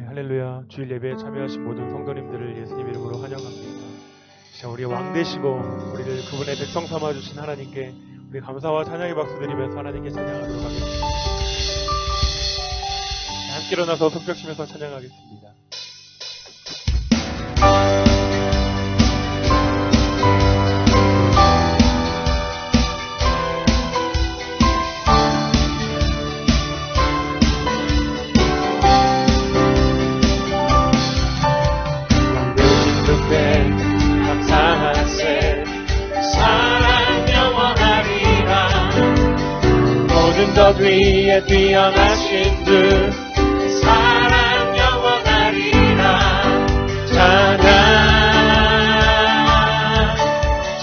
할렐루야. 주일 예배에 참여하신 모든 성도님들을 예수님 이름으로 환영합니다. 진짜 우리 왕 되시고 우리를 그분의 백성 삼아주신 하나님께 우리 감사와 찬양의 박수 드리면서 하나님께 찬양하도록 하겠습니다. 함께 일어나서 손뼉 치면서 찬양하겠습니다. 것 위에 뛰어나신 주 사랑 영원하리라. 찬양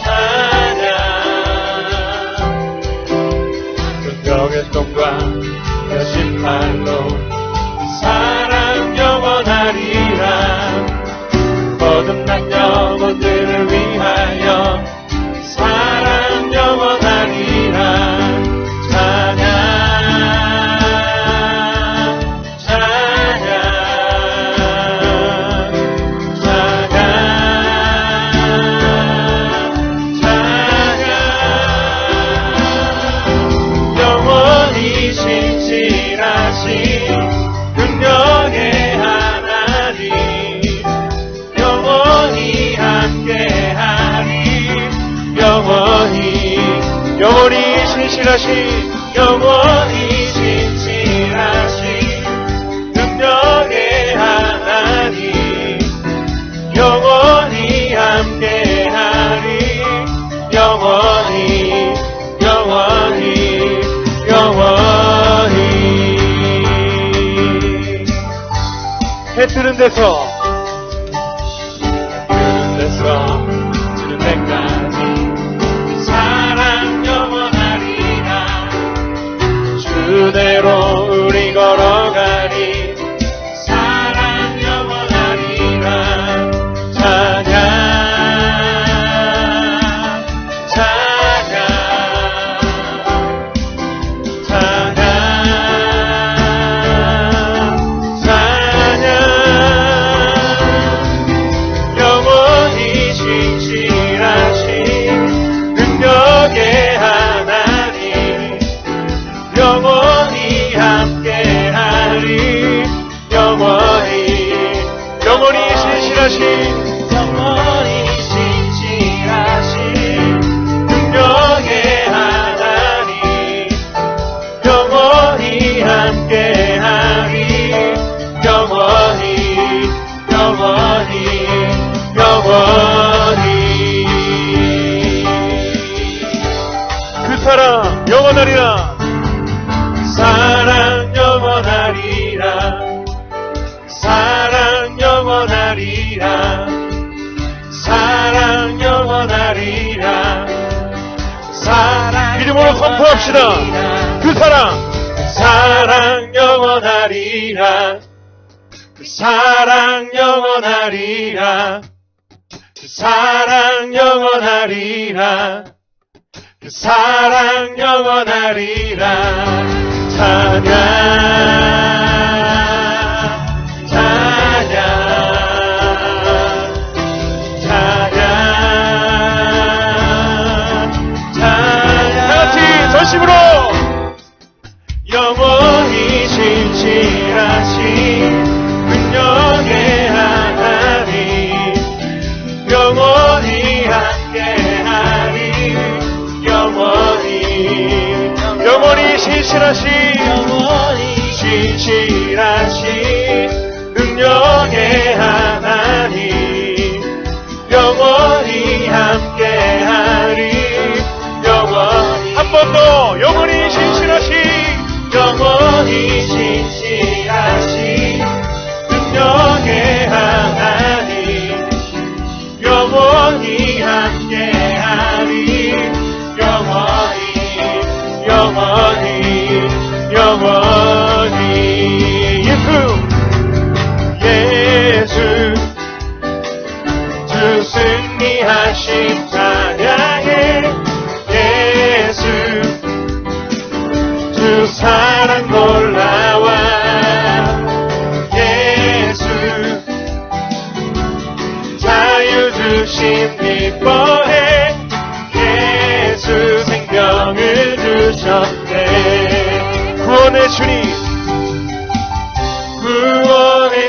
찬양 분명의 손과 여신 팔로 사랑 영원하리라. 거듭난 영혼들을 위하여 사랑 영원하리라. 영원히 신실하신 영원히 신실하신 능력의 하나님 영원히 함께하리. 영원히 영원히 영원히 해 뜨는 데서 지는 데까지 그대로 우리 걸어가니 사랑 영원하리라. 찬양 찬양 찬양 찬양 영원히 신실하신 능력의 하나님 영원히 함께하리. 영원히 신실하신 능력의 하나님 영원히 함께하리. 영원히 그 사랑 영원하리라. 사랑 영원하리라. 사랑 영원하리라. 사랑 영원하리라. 사랑 이름으로 선포합시다. 그 사랑 영원하리라. 그 사랑 영원하리라. 그 사랑 영원하리라. 그 사랑 영원하리라. 찬양 찬양 찬양 찬양 다같이 전심으로 영원히 신실하신 능력의 하나님 영원히 함께하리. 영원히 신실하신 능력의 하나님 영원히 함께하리. 한 번 더 영원히 신실하신 능력의 하나님 영원히 함께하리. 영원히 예수 주 승리하신 찬양해. 예수 주 사랑 놀라와. 예수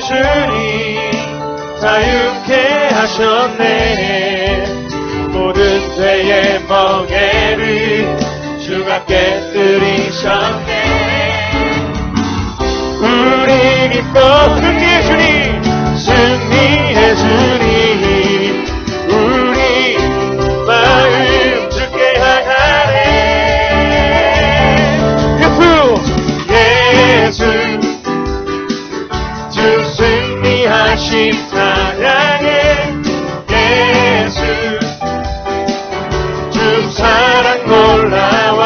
주님 자유케 하셨네. 모든 죄의 멍에를 주가 깨뜨리셨네. 우리 믿고 승리의 주님, 승리의 주님, 우리 마음 주께 향하네. 예수 주 승리하심 찬양해. 예수 주 사랑 놀라와.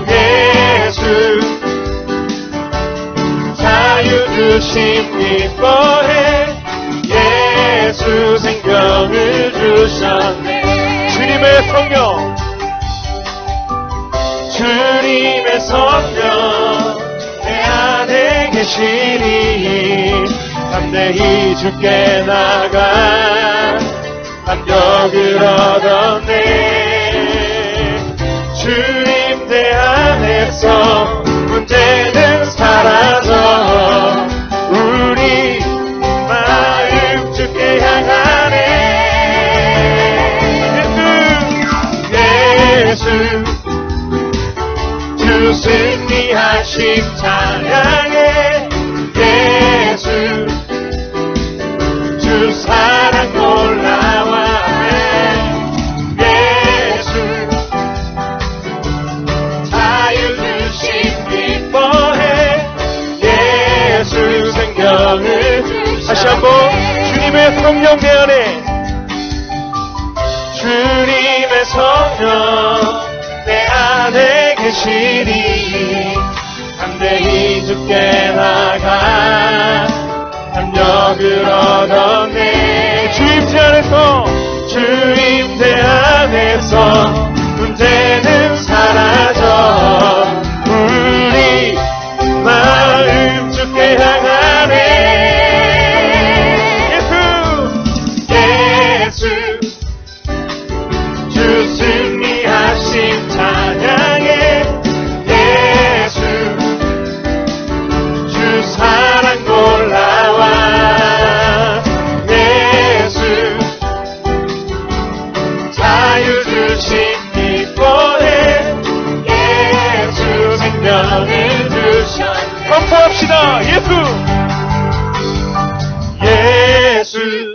예수 자유 주심 기뻐해. 예수 생명을 주셨네. 주님의 성령, 주님의 성령 내 안에 계시니 담대히 주께 나가 감격을 얻었네. 주님 내 안에서 문제는 사라져 우리 마음 주께 향하네. 예수 주 승리하심 찬양해. 예수 주 사랑 놀라와. 예수 자유 주심 기뻐해. 예수 생명을 다시 한번 주님의 성령 내 안에, 주님의 성령 내 안에 계시니 담대히 주께 나가 담력을 얻었네. 주임새 안에서, 주임새 안에서 문제는 사라져 우리 마음 주께 향하네. 예수 주 승리하심 찬양해. 예수 주 사랑 놀라와. 예수 자유 주심 기뻐해. 예수 생명을 주셨네. 감사합시다. 예수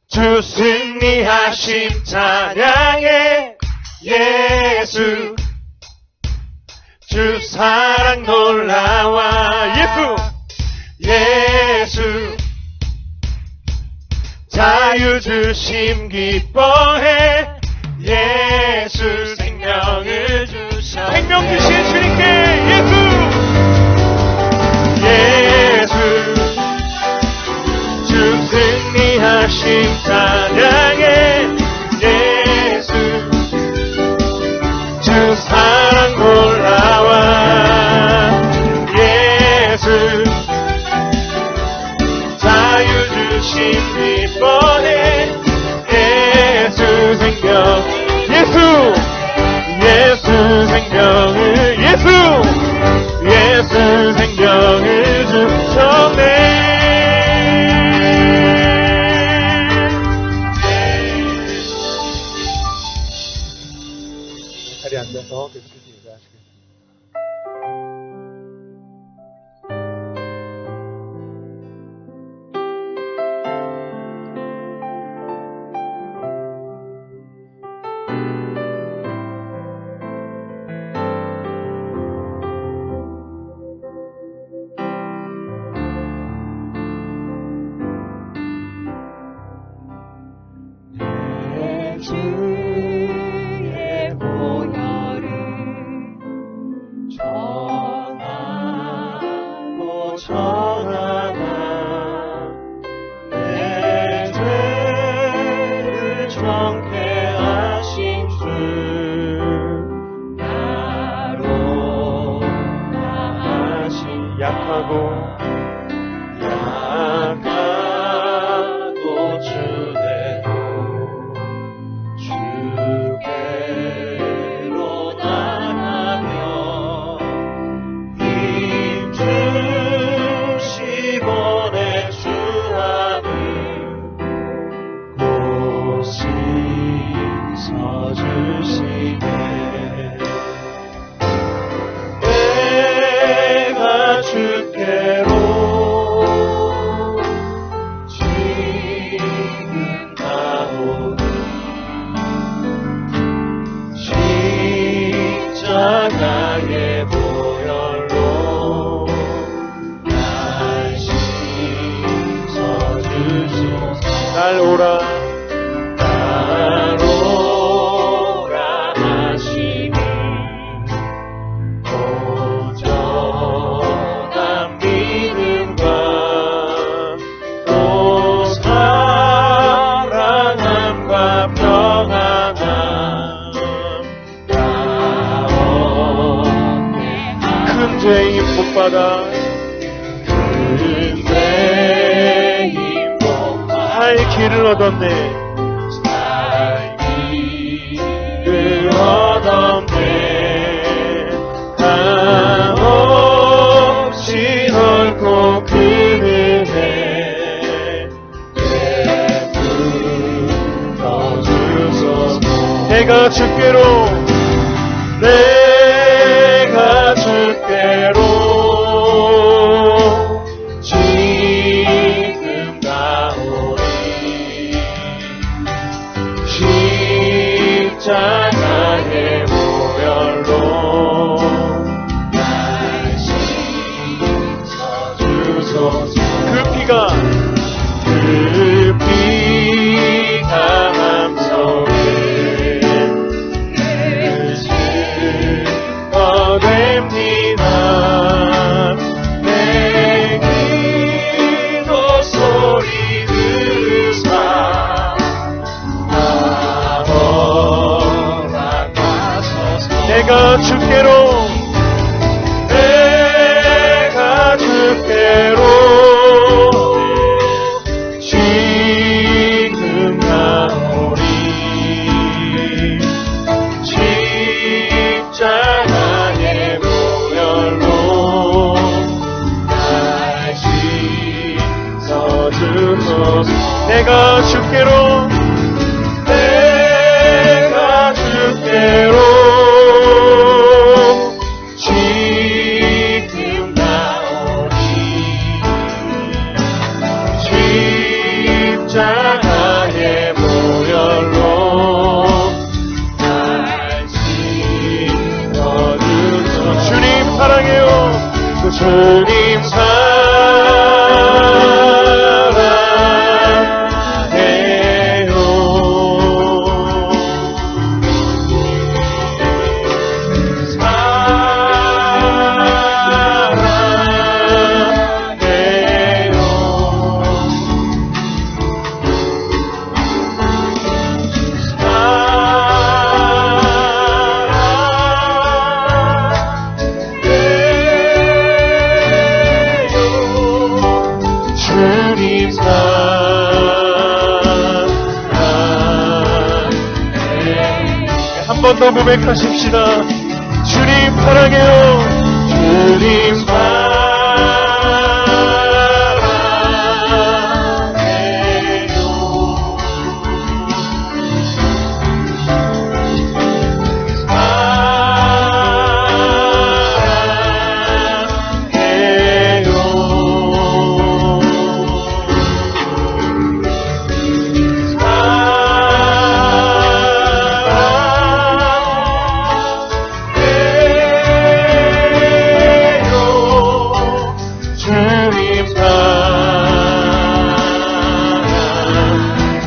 주 승리하심 찬양해. 예수 주 사랑 놀라와. 예수 자유 주심 기뻐해. 예수 생명을 주셨네. 생명 주신 주님께 예수 주 승리하심 찬양해. 예수 주 사랑 놀라와. 예수 자유 주심 기뻐해. 예수 생명. 예수 생명을. 예수 생명을 주셨네. 자리에 앉아서 계속 인사하시겠습니다. 주의 보혈을 전하고 전하다 내 죄를 정케 하신 주 나로 나하신 약하고 주대도 주께로 나가며 힘 주시고 얻어 그때 살 길을 얻었네. 길을 얻었네. 한없이 넓고 큰 은혜 베풀어 주소서. 내가 주께로 내가 주께로 지금 나오리. 십자가의 보혈로 날 씻어주소서. 그 피가 그 피가 맘속에 됩니다. 내 기도 소리 들으사 나 허락하소서. 내가 주께로 내가 주께로 지금 나오리. 십자가의 보혈로 날 씻어주소서. 내가 주께로 내가 주께로 지금 나오리. 십자가의 보혈로 날 씻어주소서. 주님 사랑해요. 주님 한 번 더 고백하십시다. 주님 사랑해요. 주님 사랑해요.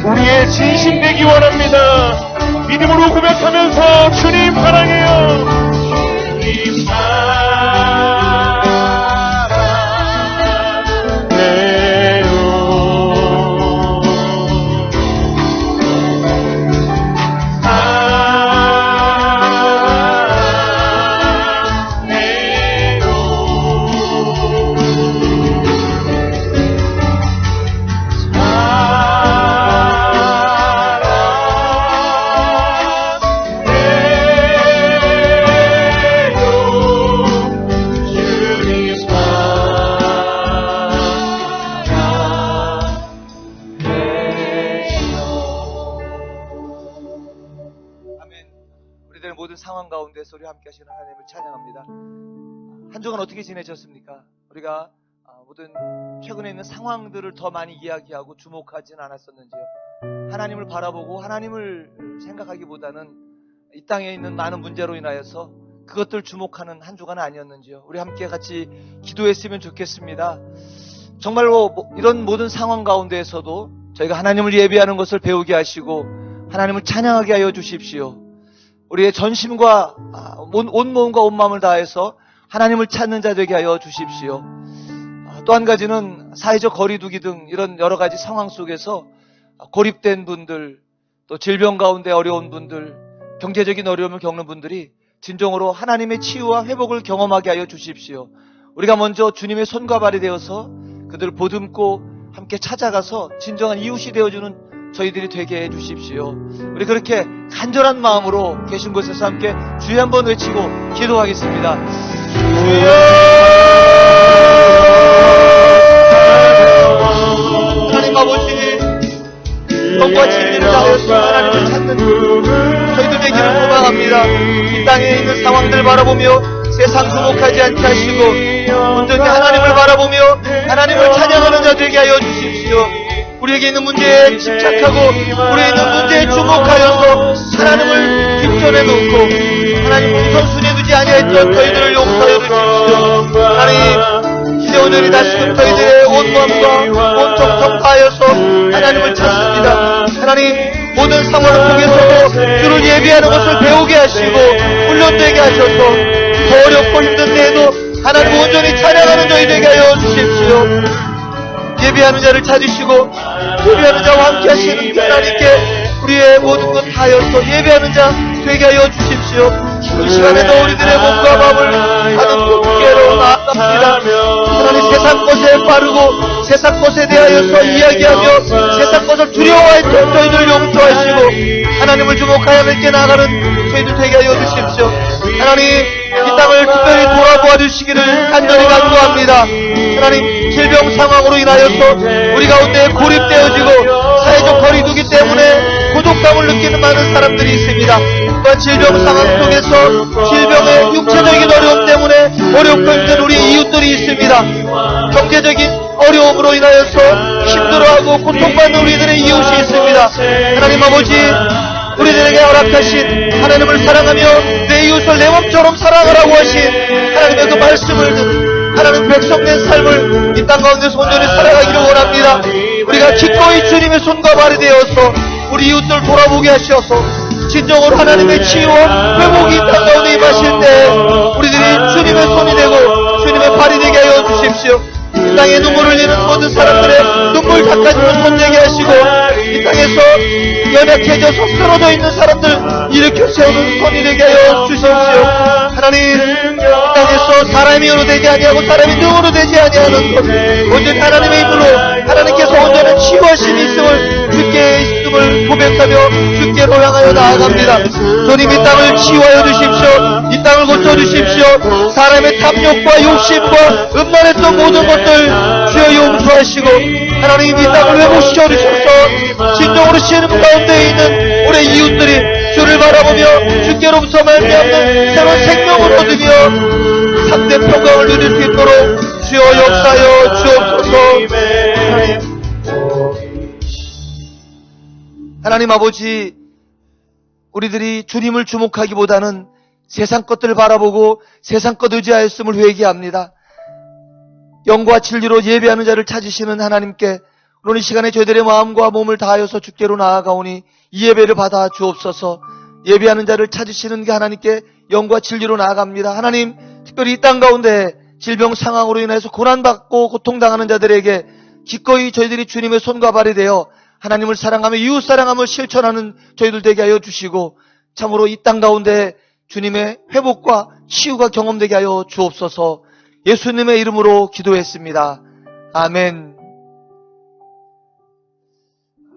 우리의 진심되기 원합니다. 믿음으로 고백하면서 주님 사랑해요. 주님 우리들 모든 상황 가운데서 우리 함께 하시는 하나님을 찬양합니다. 한 주간 어떻게 지내셨습니까? 우리가 모든 최근에 있는 상황들을 더 많이 이야기하고 주목하지는 않았었는지요? 하나님을 바라보고 하나님을 생각하기보다는 이 땅에 있는 많은 문제로 인하여서 그것들 주목하는 한 주간 아니었는지요? 우리 함께 같이 기도했으면 좋겠습니다. 정말로 이런 모든 상황 가운데에서도 저희가 하나님을 예배하는 것을 배우게 하시고 하나님을 찬양하게 하여 주십시오. 우리의 전심과 온몸과 온 마음을 다해서 하나님을 찾는 자 되게 하여 주십시오. 또 한 가지는 사회적 거리두기 등 이런 여러 가지 상황 속에서 고립된 분들, 또 질병 가운데 어려운 분들, 경제적인 어려움을 겪는 분들이 진정으로 하나님의 치유와 회복을 경험하게 하여 주십시오. 우리가 먼저 주님의 손과 발이 되어서 그들을 보듬고 함께 찾아가서 진정한 이웃이 되어주는 저희들이 되게 해주십시오. 우리 그렇게 간절한 마음으로 계신 곳에서 함께 주여 한번 외치고 기도하겠습니다. 주여! 하나님 아버지, 영과 진리를 다하여서 하나님을 찾는 저희들 되기를 소망합니다. 이 땅에 있는 상황들 바라보며 세상 주목하지 않게 하시고 온전히 하나님을 바라보며 하나님을 찬양하는 자 되게 하여 주십시오. 우리에게 있는 문제에 집착하고 우리에게 있는 문제에 주목하여서 하나님을 뒷전에 놓고 하나님 우선순위에 두지 아니했던 저희들을 용서하여 주십시오. 하나님 이제 오늘이 다시금 저희들의 온 마음과 온 정성 다하여서 하나님을 찾습니다. 하나님 모든 상황 속에서도 주를 예비하는 것을 배우게 하시고 훈련되게 하셔서 더 어렵고 힘든 데에도 하나님 온전히 찬양하는 저희 되게 하여 주십시오. 예비하는 자를 찾으시고 예비하는 자와 함께 하시는 하나님께 우리의 모든 것 다하여서 예비하는 자 되게 하여 주십시오. 이 시간에도 우리들의 몸과 마음을 하는 주께로 나아갑니다. 하나님 세상 것에 빠르고 세상 것에 대하여서 이야기하며 세상 것을 두려워했던 저희들 용서하시고 하나님을 주목하여 함께 나아가는 저희들 되게 하여 주십시오. 하나님 이 땅을 특별히 돌아보아 주시기를 간절히 간구합니다. 하나님 질병 상황으로 인하여서 우리 가운데 고립되어지고 사회적 거리두기 때문에 고독감을 느끼는 많은 사람들이 있습니다. 또한 질병 상황 속에서 질병의 육체적인 어려움 때문에 어렵고 힘든 우리 이웃들이 있습니다. 경제적인 어려움으로 인하여서 힘들어하고 고통받는 우리들의 이웃이 있습니다. 하나님 아버지 우리들에게 허락하신 하나님을 사랑하며 내 이웃을 내 몸처럼 사랑하라고 하신 하나님의 그 말씀을 듣는 하나님 백성된 삶을 이 땅 가운데서 온전히 살아가기를 원합니다. 우리가 기꺼이 주님의 손과 발이 되어서 우리 이웃들 돌아보게 하셔서 진정으로 하나님의 치유와 회복이 이 땅 가운데 임하실 때 우리들이 주님의 손이 되고 주님의 발이 되게 하여 주십시오. 이 땅에 눈물을 흘리는 모든 사람들의 눈물 닦아주는 손 되게 하시고 이 땅에서 연약해져서 쓰러져 있는 사람들 일으켜 세우는 손이 되게 하여 주십시오. 하나님 이 땅에서 사람이 힘으로 되지 아니하고 사람이 능으로 되지 아니하는 것 온전히 하나님의 힘으로 하나님께서 온전한 치유하신 있음을 주께 있음을 고백하며 주께로 향하여 나아갑니다. 주님 이 땅을 치유하여 주십시오. 이 땅을 고쳐주십시오. 사람의 탐욕과 욕심과 음란했던 모든 것들 주여 용서하시고 하나님 이 땅을 회복시켜 주셔서 진정으로 시는 가운데 있는 우리 이웃들이 주를 바라보며 주께로부터 말미암는 새로운 생명을 얻으며 상대 평강을 누릴 수 있도록 주여 역사하여 주옵소서. 하나님 아버지 우리들이 주님을 주목하기보다는 세상 것들을 바라보고 세상 것 의지하였음을 회개합니다. 영과 진리로 예배하는 자를 찾으시는 하나님께 오늘 이 시간에 저희들의 마음과 몸을 다하여서 주께로 나아가오니 이 예배를 받아 주옵소서. 예배하는 자를 찾으시는 게 하나님께 영과 진리로 나아갑니다. 하나님 특별히 이 땅 가운데 질병 상황으로 인해서 고난받고 고통당하는 자들에게 기꺼이 저희들이 주님의 손과 발이 되어 하나님을 사랑하며 이웃 사랑함을 실천하는 저희들 되게 하여 주시고 참으로 이 땅 가운데 주님의 회복과 치유가 경험되게 하여 주옵소서. 예수님의 이름으로 기도했습니다. 아멘.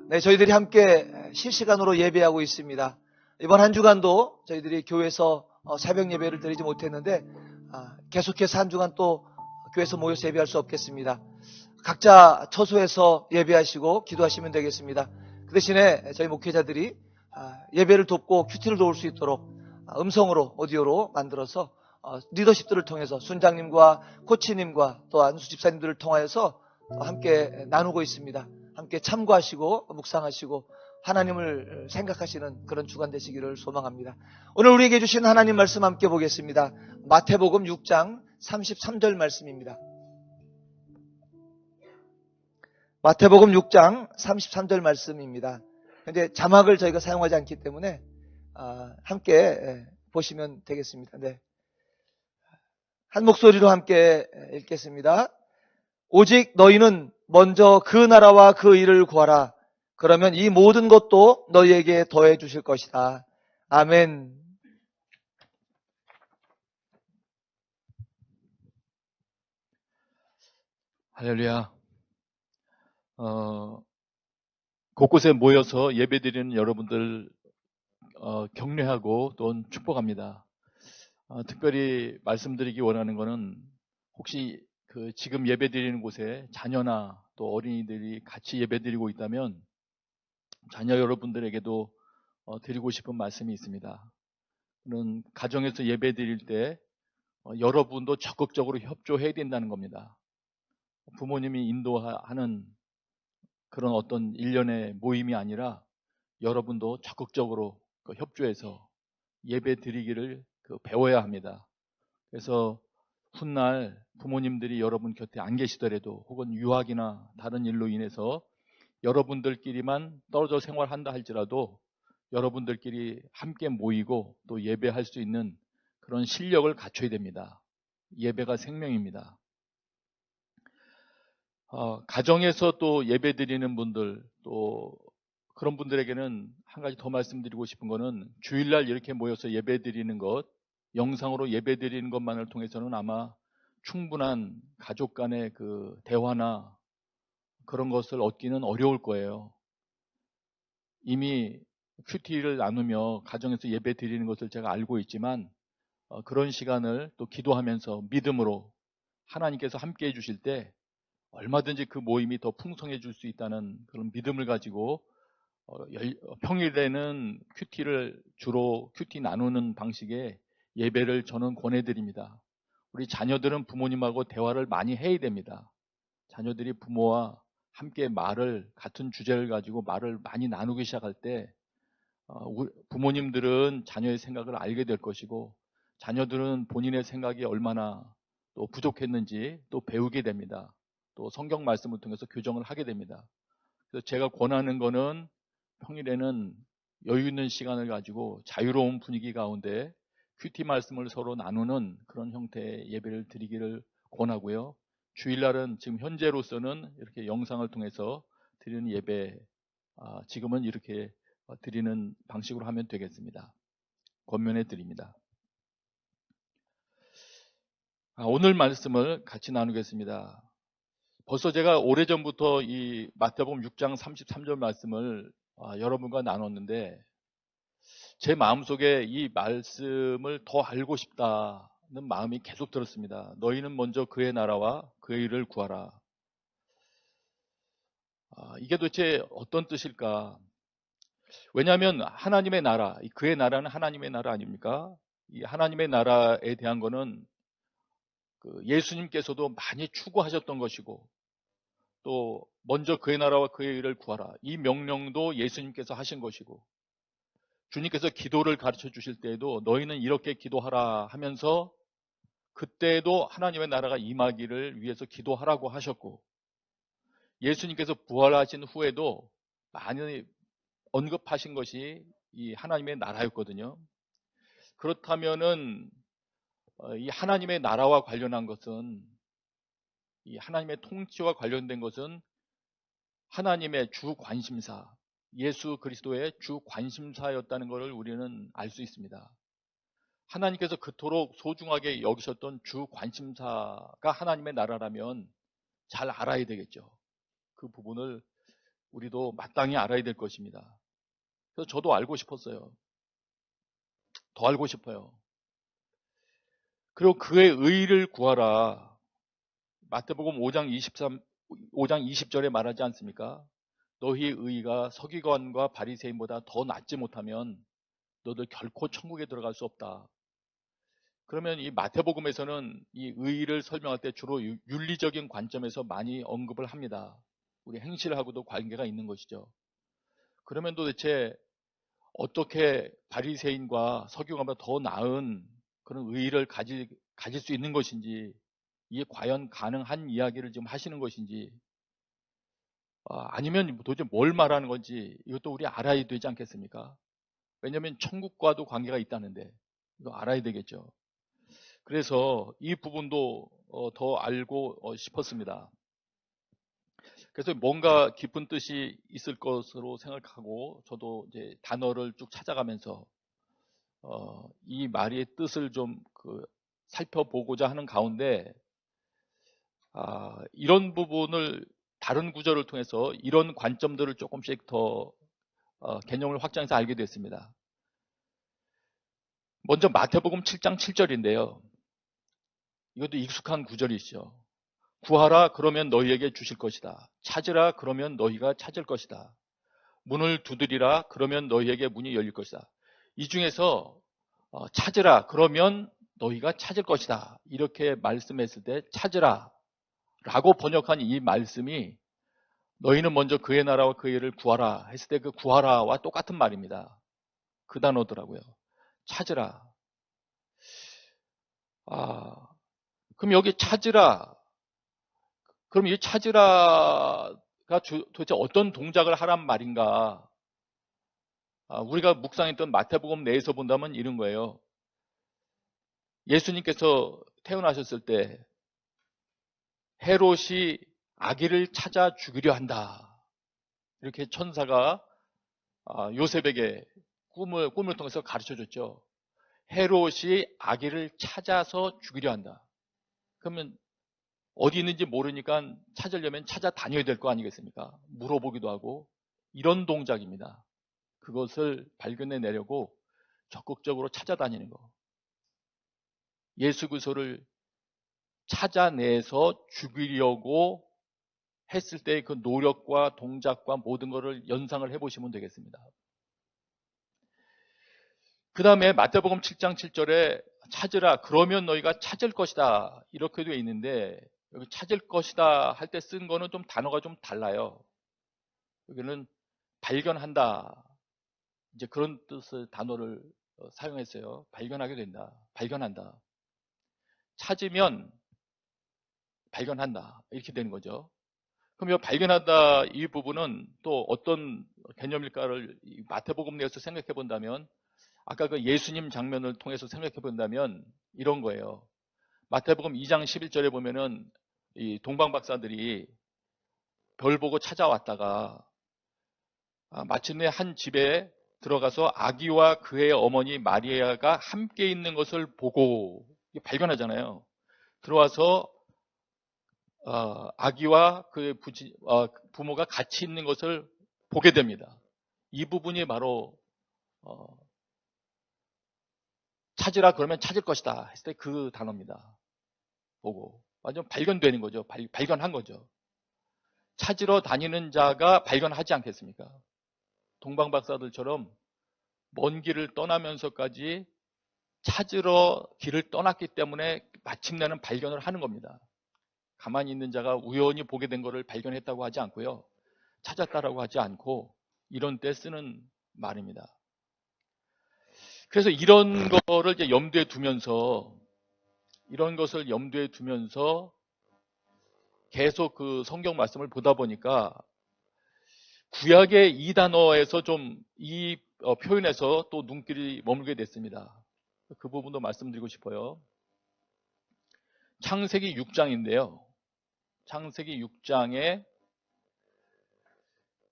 네, 저희들이 함께 실시간으로 예배하고 있습니다. 이번 한 주간도 저희들이 교회에서 새벽 예배를 드리지 못했는데 계속해서 한 주간 또 교회에서 모여서 예배할 수 없겠습니다. 각자 처소에서 예배하시고 기도하시면 되겠습니다. 그 대신에 저희 목회자들이 예배를 돕고 큐티를 도울 수 있도록 음성으로 오디오로 만들어서 리더십들을 통해서 순장님과 코치님과 또한 수집사님들을 통하여서 함께 나누고 있습니다. 함께 참고하시고 묵상하시고 하나님을 생각하시는 그런 주간 되시기를 소망합니다. 오늘 우리에게 주신 하나님 말씀 함께 보겠습니다. 마태복음 6장 33절 말씀입니다. 마태복음 6장 33절 말씀입니다. 근데 자막을 저희가 사용하지 않기 때문에 함께 보시면 되겠습니다. 네. 한 목소리로 함께 읽겠습니다. 오직 너희는 먼저 그 나라와 그 일을 구하라. 그러면 이 모든 것도 너희에게 더해 주실 것이다. 아멘. 할렐루야. 곳곳에 모여서 예배드리는 여러분들 격려하고 또 축복합니다. 특별히 말씀드리기 원하는 것은 혹시 지금 예배드리는 곳에 자녀나 또 어린이들이 같이 예배드리고 있다면 자녀 여러분들에게도 드리고 싶은 말씀이 있습니다. 그런 가정에서 예배드릴 때 여러분도 적극적으로 협조해야 된다는 겁니다. 부모님이 인도하는 그런 어떤 일련의 모임이 아니라 여러분도 적극적으로 협조해서 예배 드리기를 배워야 합니다. 그래서 훗날 부모님들이 여러분 곁에 안 계시더라도 혹은 유학이나 다른 일로 인해서 여러분들끼리만 떨어져 생활한다 할지라도 여러분들끼리 함께 모이고 또 예배할 수 있는 그런 실력을 갖춰야 됩니다. 예배가 생명입니다. 가정에서 또 예배 드리는 분들, 또 그런 분들에게는 한 가지 더 말씀드리고 싶은 거는 주일날 이렇게 모여서 예배 드리는 것, 영상으로 예배 드리는 것만을 통해서는 아마 충분한 가족 간의 그 대화나 그런 것을 얻기는 어려울 거예요. 이미 큐티를 나누며 가정에서 예배 드리는 것을 제가 알고 있지만 그런 시간을 또 기도하면서 믿음으로 하나님께서 함께 해주실 때 얼마든지 그 모임이 더 풍성해질 수 있다는 그런 믿음을 가지고 평일에는 큐티를 주로 큐티 나누는 방식의 예배를 저는 권해드립니다. 우리 자녀들은 부모님하고 대화를 많이 해야 됩니다. 자녀들이 부모와 함께 같은 주제를 가지고 말을 많이 나누기 시작할 때 부모님들은 자녀의 생각을 알게 될 것이고 자녀들은 본인의 생각이 얼마나 또 부족했는지 또 배우게 됩니다. 또 성경 말씀을 통해서 교정을 하게 됩니다. 그래서 제가 권하는 거는 평일에는 여유 있는 시간을 가지고 자유로운 분위기 가운데 큐티 말씀을 서로 나누는 그런 형태의 예배를 드리기를 권하고요. 주일날은 지금 현재로서는 이렇게 영상을 통해서 드리는 예배, 지금은 이렇게 드리는 방식으로 하면 되겠습니다. 권면해 드립니다. 오늘 말씀을 같이 나누겠습니다. 벌써 제가 오래전부터 이 마태복음 6장 33절 말씀을 여러분과 나눴는데 제 마음속에 이 말씀을 더 알고 싶다는 마음이 계속 들었습니다. 너희는 먼저 그의 나라와 그의 일을 구하라. 이게 도대체 어떤 뜻일까? 왜냐하면 하나님의 나라, 그의 나라는 하나님의 나라 아닙니까? 이 하나님의 나라에 대한 거는 예수님께서도 많이 추구하셨던 것이고 또 먼저 그의 나라와 그의 일을 구하라. 이 명령도 예수님께서 하신 것이고 주님께서 기도를 가르쳐 주실 때에도 너희는 이렇게 기도하라 하면서 그때에도 하나님의 나라가 임하기를 위해서 기도하라고 하셨고 예수님께서 부활하신 후에도 많이 언급하신 것이 이 하나님의 나라였거든요. 그렇다면은 이 하나님의 나라와 관련한 것은 이 하나님의 통치와 관련된 것은 하나님의 주 관심사, 예수 그리스도의 주 관심사였다는 것을 우리는 알 수 있습니다. 하나님께서 그토록 소중하게 여기셨던 주 관심사가 하나님의 나라라면 잘 알아야 되겠죠. 그 부분을 우리도 마땅히 알아야 될 것입니다. 그래서 저도 알고 싶었어요. 더 알고 싶어요. 그리고 그의 의를 구하라. 마태복음 5장 20절에 말하지 않습니까? 너희 의가 서기관과 바리새인보다 더 낫지 못하면 너들 결코 천국에 들어갈 수 없다. 그러면 이 마태복음에서는 이 의를 설명할 때 주로 윤리적인 관점에서 많이 언급을 합니다. 우리 행실하고도 관계가 있는 것이죠. 그러면 도대체 어떻게 바리새인과 서기관보다 더 나은 그런 의를 가질 수 있는 것인지, 이게 과연 가능한 이야기를 지금 하시는 것인지, 아니면 도대체 뭘 말하는 건지 이것도 우리 알아야 되지 않겠습니까? 왜냐하면 천국과도 관계가 있다는데 이거 알아야 되겠죠. 그래서 이 부분도 더 알고 싶었습니다. 그래서 뭔가 깊은 뜻이 있을 것으로 생각하고 저도 이제 단어를 쭉 찾아가면서 이 말의 뜻을 좀 살펴보고자 하는 가운데 이런 부분을 다른 구절을 통해서 이런 관점들을 조금씩 더 개념을 확장해서 알게 됐습니다. 먼저 마태복음 7장 7절인데요. 이것도 익숙한 구절이죠. 구하라 그러면 너희에게 주실 것이다. 찾으라 그러면 너희가 찾을 것이다. 문을 두드리라 그러면 너희에게 문이 열릴 것이다. 이 중에서 찾으라 그러면 너희가 찾을 것이다. 이렇게 말씀했을 때 찾으라 라고 번역한 이 말씀이 너희는 먼저 그의 나라와 그의 일을 구하라 했을 때 그 구하라와 똑같은 말입니다. 그 단어더라고요. 찾으라. 그럼 여기 찾으라. 그럼 이 찾으라가 도대체 어떤 동작을 하란 말인가? 우리가 묵상했던 마태복음 내에서 본다면 이런 거예요. 예수님께서 태어나셨을 때 헤롯이 아기를 찾아 죽이려 한다. 이렇게 천사가 요셉에게 꿈을 통해서 가르쳐줬죠. 헤롯이 아기를 찾아서 죽이려 한다. 그러면 어디 있는지 모르니까 찾으려면 찾아다녀야 될 거 아니겠습니까? 물어보기도 하고 이런 동작입니다. 그것을 발견해내려고 적극적으로 찾아다니는 거. 예수 그리스도를 찾아내서 죽이려고 했을 때 그 노력과 동작과 모든 것을 연상을 해보시면 되겠습니다. 그 다음에 마태복음 7장 7절에 찾으라 그러면 너희가 찾을 것이다 이렇게 되어 있는데 여기 찾을 것이다 할 때 쓴 거는 좀 단어가 좀 달라요. 여기는 발견한다 이제 그런 뜻의 단어를 사용했어요. 발견하게 된다, 발견한다. 찾으면 발견한다 이렇게 되는 거죠. 그럼 이 발견한다 이 부분은 또 어떤 개념일까를 마태복음 내에서 생각해 본다면 아까 그 예수님 장면을 통해서 생각해 본다면 이런 거예요. 마태복음 2장 11절에 보면은 이 동방박사들이 별 보고 찾아왔다가 마침내 한 집에 들어가서 아기와 그의 어머니 마리아가 함께 있는 것을 보고 발견하잖아요. 들어와서 아기와 그의 부모가 같이 있는 것을 보게 됩니다. 이 부분이 바로 찾으라 그러면 찾을 것이다 했을 때 그 단어입니다. 보고 완전 발견되는 거죠. 발견한 거죠. 찾으러 다니는 자가 발견하지 않겠습니까? 동방박사들처럼 먼 길을 떠나면서까지 찾으러 길을 떠났기 때문에 마침내는 발견을 하는 겁니다. 가만히 있는 자가 우연히 보게 된 것을 발견했다고 하지 않고요. 찾았다라고 하지 않고 이런 때 쓰는 말입니다. 그래서 이런 거를 이제 염두에 두면서 이런 것을 염두에 두면서 계속 그 성경 말씀을 보다 보니까 구약의 이 단어에서 좀 이 표현에서 또 눈길이 머물게 됐습니다. 그 부분도 말씀드리고 싶어요. 창세기 6장인데요. 창세기 6장에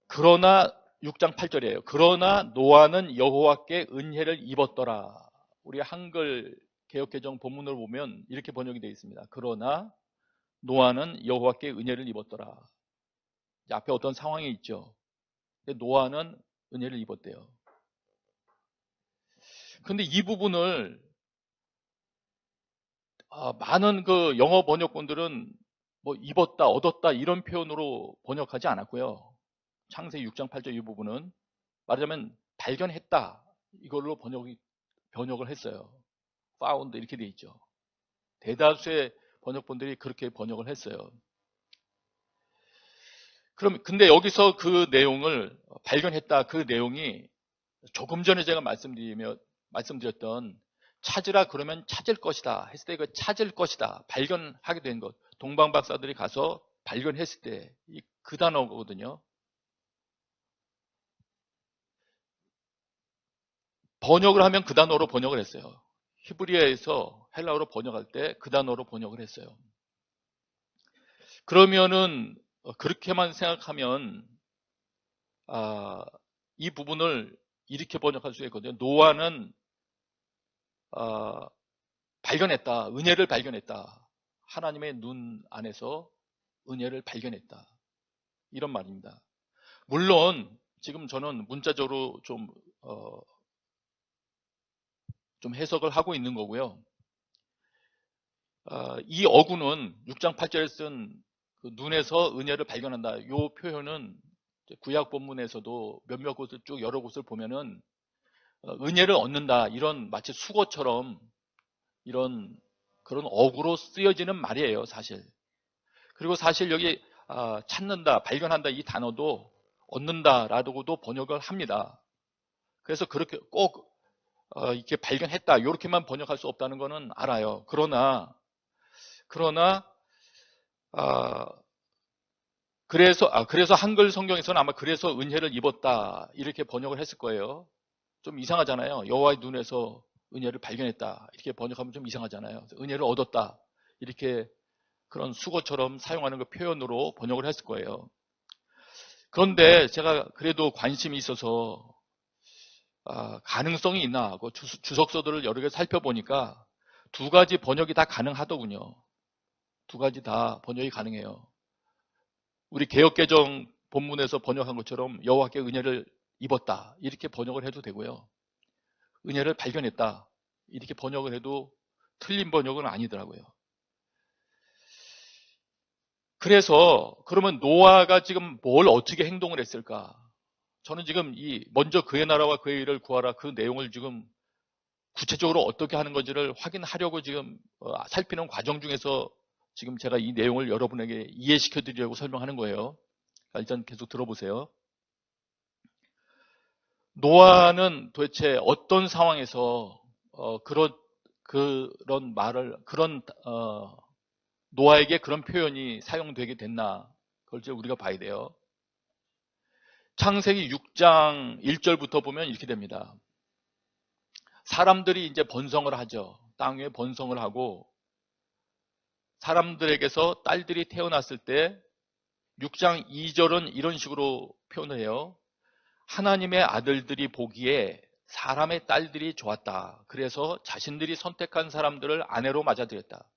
그러나 6장 8절이에요. 그러나 노아는 여호와께 은혜를 입었더라. 우리 한글 개역개정 본문을 보면 이렇게 번역이 되어 있습니다. 그러나 노아는 여호와께 은혜를 입었더라. 앞에 어떤 상황이 있죠. 노아는 은혜를 입었대요. 근데 이 부분을 많은 그 영어 번역본들은 뭐 입었다, 얻었다 이런 표현으로 번역하지 않았고요. 창세기 6장 8절 이 부분은 말하자면 발견했다 이걸로 번역을 했어요. found 이렇게 돼 있죠. 대다수의 번역본들이 그렇게 번역을 했어요. 그럼 근데 여기서 그 내용을 발견했다 그 내용이 조금 전에 제가 말씀드렸던 찾으라 그러면 찾을 것이다 했을 때 그 찾을 것이다 발견하게 된 것 동방박사들이 가서 발견했을 때 그 단어거든요. 번역을 하면 그 단어로 번역을 했어요. 히브리어에서 헬라어로 번역할 때 그 단어로 번역을 했어요. 그러면은 그렇게만 생각하면 이 부분을 이렇게 번역할 수 있거든요. 노아는 발견했다, 은혜를 발견했다 하나님의 눈 안에서 은혜를 발견했다. 이런 말입니다. 물론 지금 저는 문자적으로 좀 해석을 하고 있는 거고요. 이 어구는 6장 8절에 쓴 그 눈에서 은혜를 발견한다. 이 표현은 구약 본문에서도 몇몇 곳을 쭉 여러 곳을 보면은 은혜를 얻는다. 이런 마치 수고처럼 이런 그런 어구로 쓰여지는 말이에요, 사실. 그리고 사실 여기 찾는다, 발견한다 이 단어도 얻는다라고도 번역을 합니다. 그래서 그렇게 꼭 이렇게 발견했다 이렇게만 번역할 수 없다는 것은 알아요. 그러나 그래서 한글 성경에서는 아마 그래서 은혜를 입었다 이렇게 번역을 했을 거예요. 좀 이상하잖아요. 여호와의 눈에서 은혜를 발견했다 이렇게 번역하면 좀 이상하잖아요. 은혜를 얻었다 이렇게 그런 수고처럼 사용하는 그 표현으로 번역을 했을 거예요. 그런데 제가 그래도 관심이 있어서 가능성이 있나 하고 주석서들을 여러 개 살펴보니까 두 가지 번역이 다 가능하더군요. 두 가지 다 번역이 가능해요. 우리 개역개정 본문에서 번역한 것처럼 여호와께 은혜를 입었다 이렇게 번역을 해도 되고요. 은혜를 발견했다 이렇게 번역을 해도 틀린 번역은 아니더라고요. 그래서 그러면 노아가 지금 뭘 어떻게 행동을 했을까? 저는 지금 먼저 그의 나라와 그의 일을 구하라 그 내용을 지금 구체적으로 어떻게 하는 건지를 확인하려고 지금 살피는 과정 중에서 지금 제가 이 내용을 여러분에게 이해시켜 드리려고 설명하는 거예요. 일단 계속 들어보세요. 노아는 도대체 어떤 상황에서 그런 말을 노아에게 그런 표현이 사용되게 됐나 그걸 이제 우리가 봐야 돼요. 창세기 6장 1절부터 보면 이렇게 됩니다. 사람들이 이제 번성을 하죠. 땅 위에 번성을 하고 사람들에게서 딸들이 태어났을 때 6장 2절은 이런 식으로 표현을 해요. 하나님의 아들들이 보기에 사람의 딸들이 좋았다. 그래서 자신들이 선택한 사람들을 아내로 맞아들였다.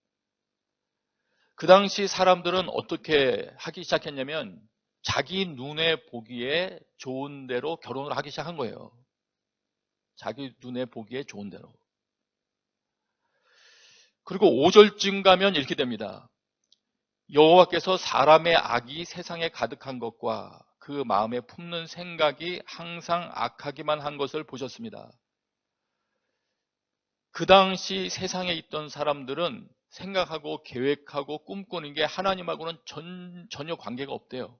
그 당시 사람들은 어떻게 하기 시작했냐면 자기 눈에 보기에 좋은 대로 결혼을 하기 시작한 거예요. 자기 눈에 보기에 좋은 대로. 그리고 5절쯤 가면 이렇게 됩니다. 여호와께서 사람의 악이 세상에 가득한 것과 그 마음에 품는 생각이 항상 악하기만 한 것을 보셨습니다. 그 당시 세상에 있던 사람들은 생각하고 계획하고 꿈꾸는 게 하나님하고는 전혀 관계가 없대요.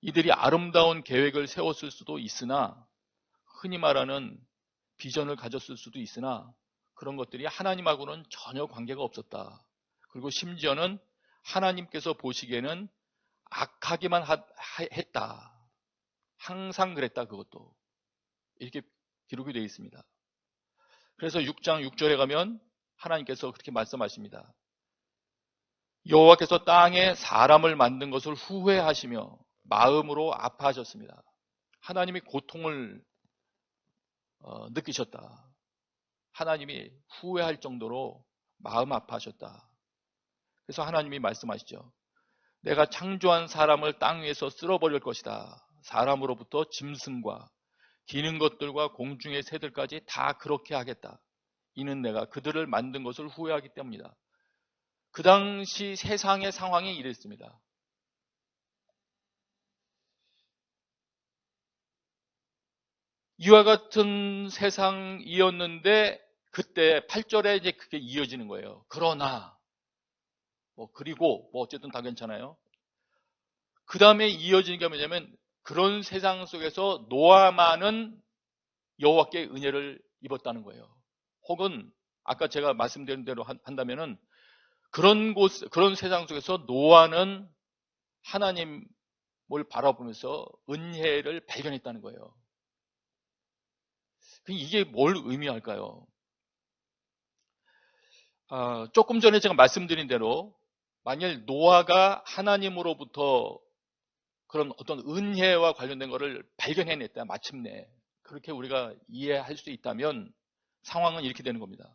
이들이 아름다운 계획을 세웠을 수도 있으나 흔히 말하는 비전을 가졌을 수도 있으나 그런 것들이 하나님하고는 전혀 관계가 없었다. 그리고 심지어는 하나님께서 보시기에는 악하기만 했다. 항상 그랬다 그것도. 이렇게 기록이 되어 있습니다. 그래서 6장 6절에 가면 하나님께서 그렇게 말씀하십니다. 여호와께서 땅에 사람을 만든 것을 후회하시며 마음으로 아파하셨습니다. 하나님이 고통을 느끼셨다. 하나님이 후회할 정도로 마음 아파하셨다. 그래서 하나님이 말씀하시죠. 내가 창조한 사람을 땅 위에서 쓸어버릴 것이다. 사람으로부터 짐승과 기는 것들과 공중의 새들까지 다 그렇게 하겠다. 이는 내가 그들을 만든 것을 후회하기 때문이다. 그 당시 세상의 상황이 이랬습니다. 이와 같은 세상이었는데 그때 8절에 이제 그게 이어지는 거예요. 그러나 그리고 어쨌든 다 괜찮아요. 그 다음에 이어지는 게 뭐냐면 그런 세상 속에서 노아만은 여호와께 은혜를 입었다는 거예요. 혹은 아까 제가 말씀드린 대로 한다면은 그런 세상 속에서 노아는 하나님을 바라보면서 은혜를 발견했다는 거예요. 이게 뭘 의미할까요? 조금 전에 제가 말씀드린 대로 만일 노아가 하나님으로부터 그런 어떤 은혜와 관련된 것을 발견해냈다. 마침내 그렇게 우리가 이해할 수 있다면 상황은 이렇게 되는 겁니다.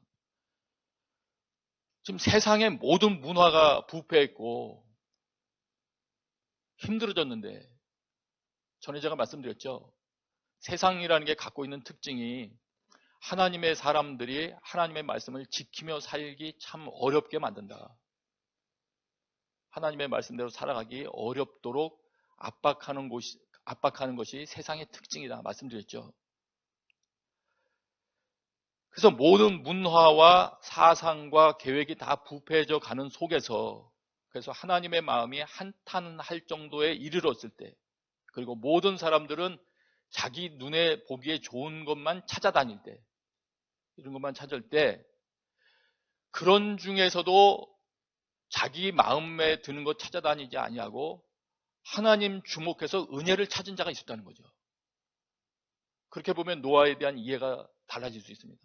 지금 세상의 모든 문화가 부패했고 힘들어졌는데, 전에 제가 말씀드렸죠. 세상이라는 게 갖고 있는 특징이 하나님의 사람들이 하나님의 말씀을 지키며 살기 참 어렵게 만든다. 하나님의 말씀대로 살아가기 어렵도록 압박하는 것이 세상의 특징이다 말씀드렸죠. 그래서 모든 문화와 사상과 계획이 다 부패해져 가는 속에서, 그래서 하나님의 마음이 한탄할 정도에 이르렀을 때, 그리고 모든 사람들은 자기 눈에 보기에 좋은 것만 찾아다닐 때, 이런 것만 찾을 때, 그런 중에서도 자기 마음에 드는 것 찾아다니지 아니하고 하나님 주목해서 은혜를 찾은 자가 있었다는 거죠. 그렇게 보면 노아에 대한 이해가 달라질 수 있습니다.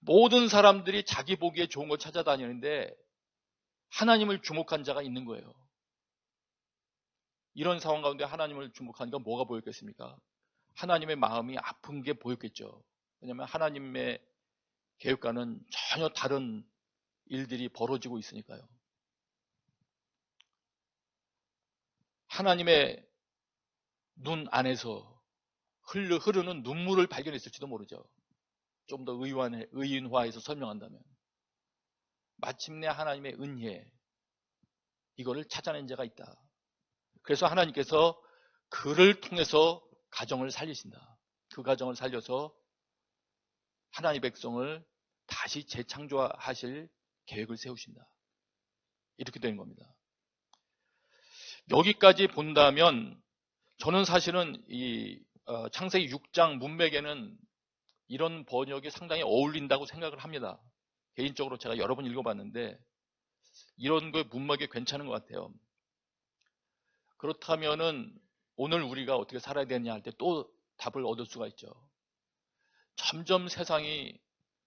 모든 사람들이 자기 보기에 좋은 걸 찾아다니는데 하나님을 주목한 자가 있는 거예요. 이런 상황 가운데 하나님을 주목하니까 뭐가 보였겠습니까? 하나님의 마음이 아픈 게 보였겠죠. 왜냐하면 하나님의 계획과는 전혀 다른 일들이 벌어지고 있으니까요. 하나님의 눈 안에서 흐르는 눈물을 발견했을지도 모르죠. 좀 더 의인화해서 설명한다면, 마침내 하나님의 은혜, 이거를 찾아낸 자가 있다. 그래서 하나님께서 그를 통해서 가정을 살리신다. 그 가정을 살려서 하나님의 백성을 다시 재창조하실 계획을 세우신다. 이렇게 되는 겁니다. 여기까지 본다면 저는 사실은 이 창세기 6장 문맥에는 이런 번역이 상당히 어울린다고 생각을 합니다. 개인적으로 제가 여러 번 읽어봤는데 이런 거 문맥이 괜찮은 것 같아요. 그렇다면은 오늘 우리가 어떻게 살아야 되느냐 할 때 또 답을 얻을 수가 있죠. 점점 세상이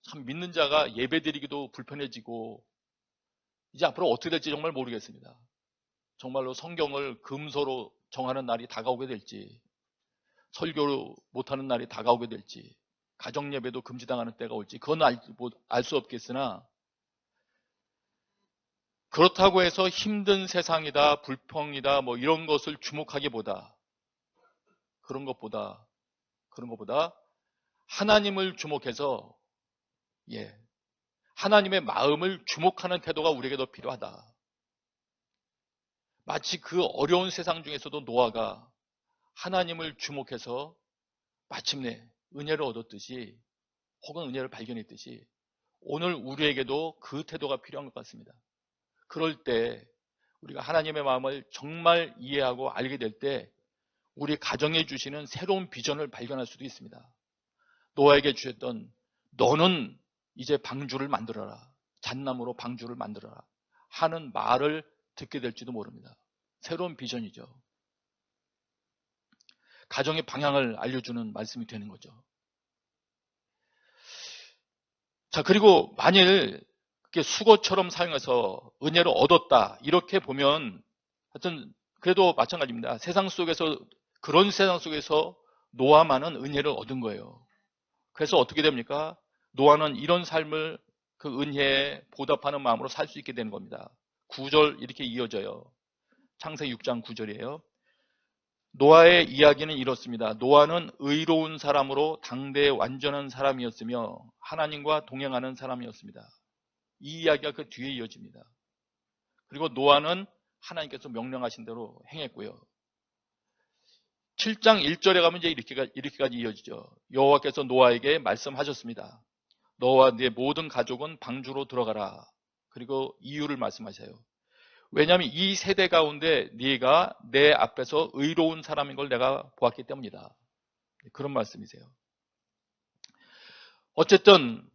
참 믿는 자가 예배드리기도 불편해지고 이제 앞으로 어떻게 될지 정말 모르겠습니다. 정말로 성경을 금서로 정하는 날이 다가오게 될지, 설교를 못하는 날이 다가오게 될지, 가정예배도 금지당하는 때가 올지, 그건 알 수 없겠으나, 그렇다고 해서 힘든 세상이다, 불평이다, 뭐 이런 것을 주목하기보다, 그런 것보다 하나님을 주목해서, 하나님의 마음을 주목하는 태도가 우리에게 더 필요하다. 마치 그 어려운 세상 중에서도 노아가 하나님을 주목해서 마침내 은혜를 얻었듯이, 혹은 은혜를 발견했듯이 오늘 우리에게도 그 태도가 필요한 것 같습니다. 그럴 때 우리가 하나님의 마음을 정말 이해하고 알게 될 때 우리 가정에 주시는 새로운 비전을 발견할 수도 있습니다. 노아에게 주셨던 너는 이제 방주를 만들어라, 잣나무로 방주를 만들어라 하는 말을 듣게 될지도 모릅니다. 새로운 비전이죠. 가정의 방향을 알려주는 말씀이 되는 거죠. 자, 그리고 만일 그게 수고처럼 사용해서 은혜를 얻었다 이렇게 보면 하여튼 그래도 마찬가지입니다. 그런 세상 속에서 노아만은 은혜를 얻은 거예요. 그래서 어떻게 됩니까? 노아는 이런 삶을 그 은혜에 보답하는 마음으로 살 수 있게 되는 겁니다. 9절 이렇게 이어져요. 창세기 6장 9절이에요. 노아의 이야기는 이렇습니다. 노아는 의로운 사람으로 당대의 완전한 사람이었으며 하나님과 동행하는 사람이었습니다. 이 이야기가 그 뒤에 이어집니다. 그리고 노아는 하나님께서 명령하신 대로 행했고요. 7장 1절에 가면 이제 이렇게까지 이어지죠. 여호와께서 노아에게 말씀하셨습니다. 너와 네 모든 가족은 방주로 들어가라. 그리고 이유를 말씀하세요. 왜냐하면 이 세대 가운데 네가 내 앞에서 의로운 사람인 걸 내가 보았기 때문이다. 그런 말씀이세요. 어쨌든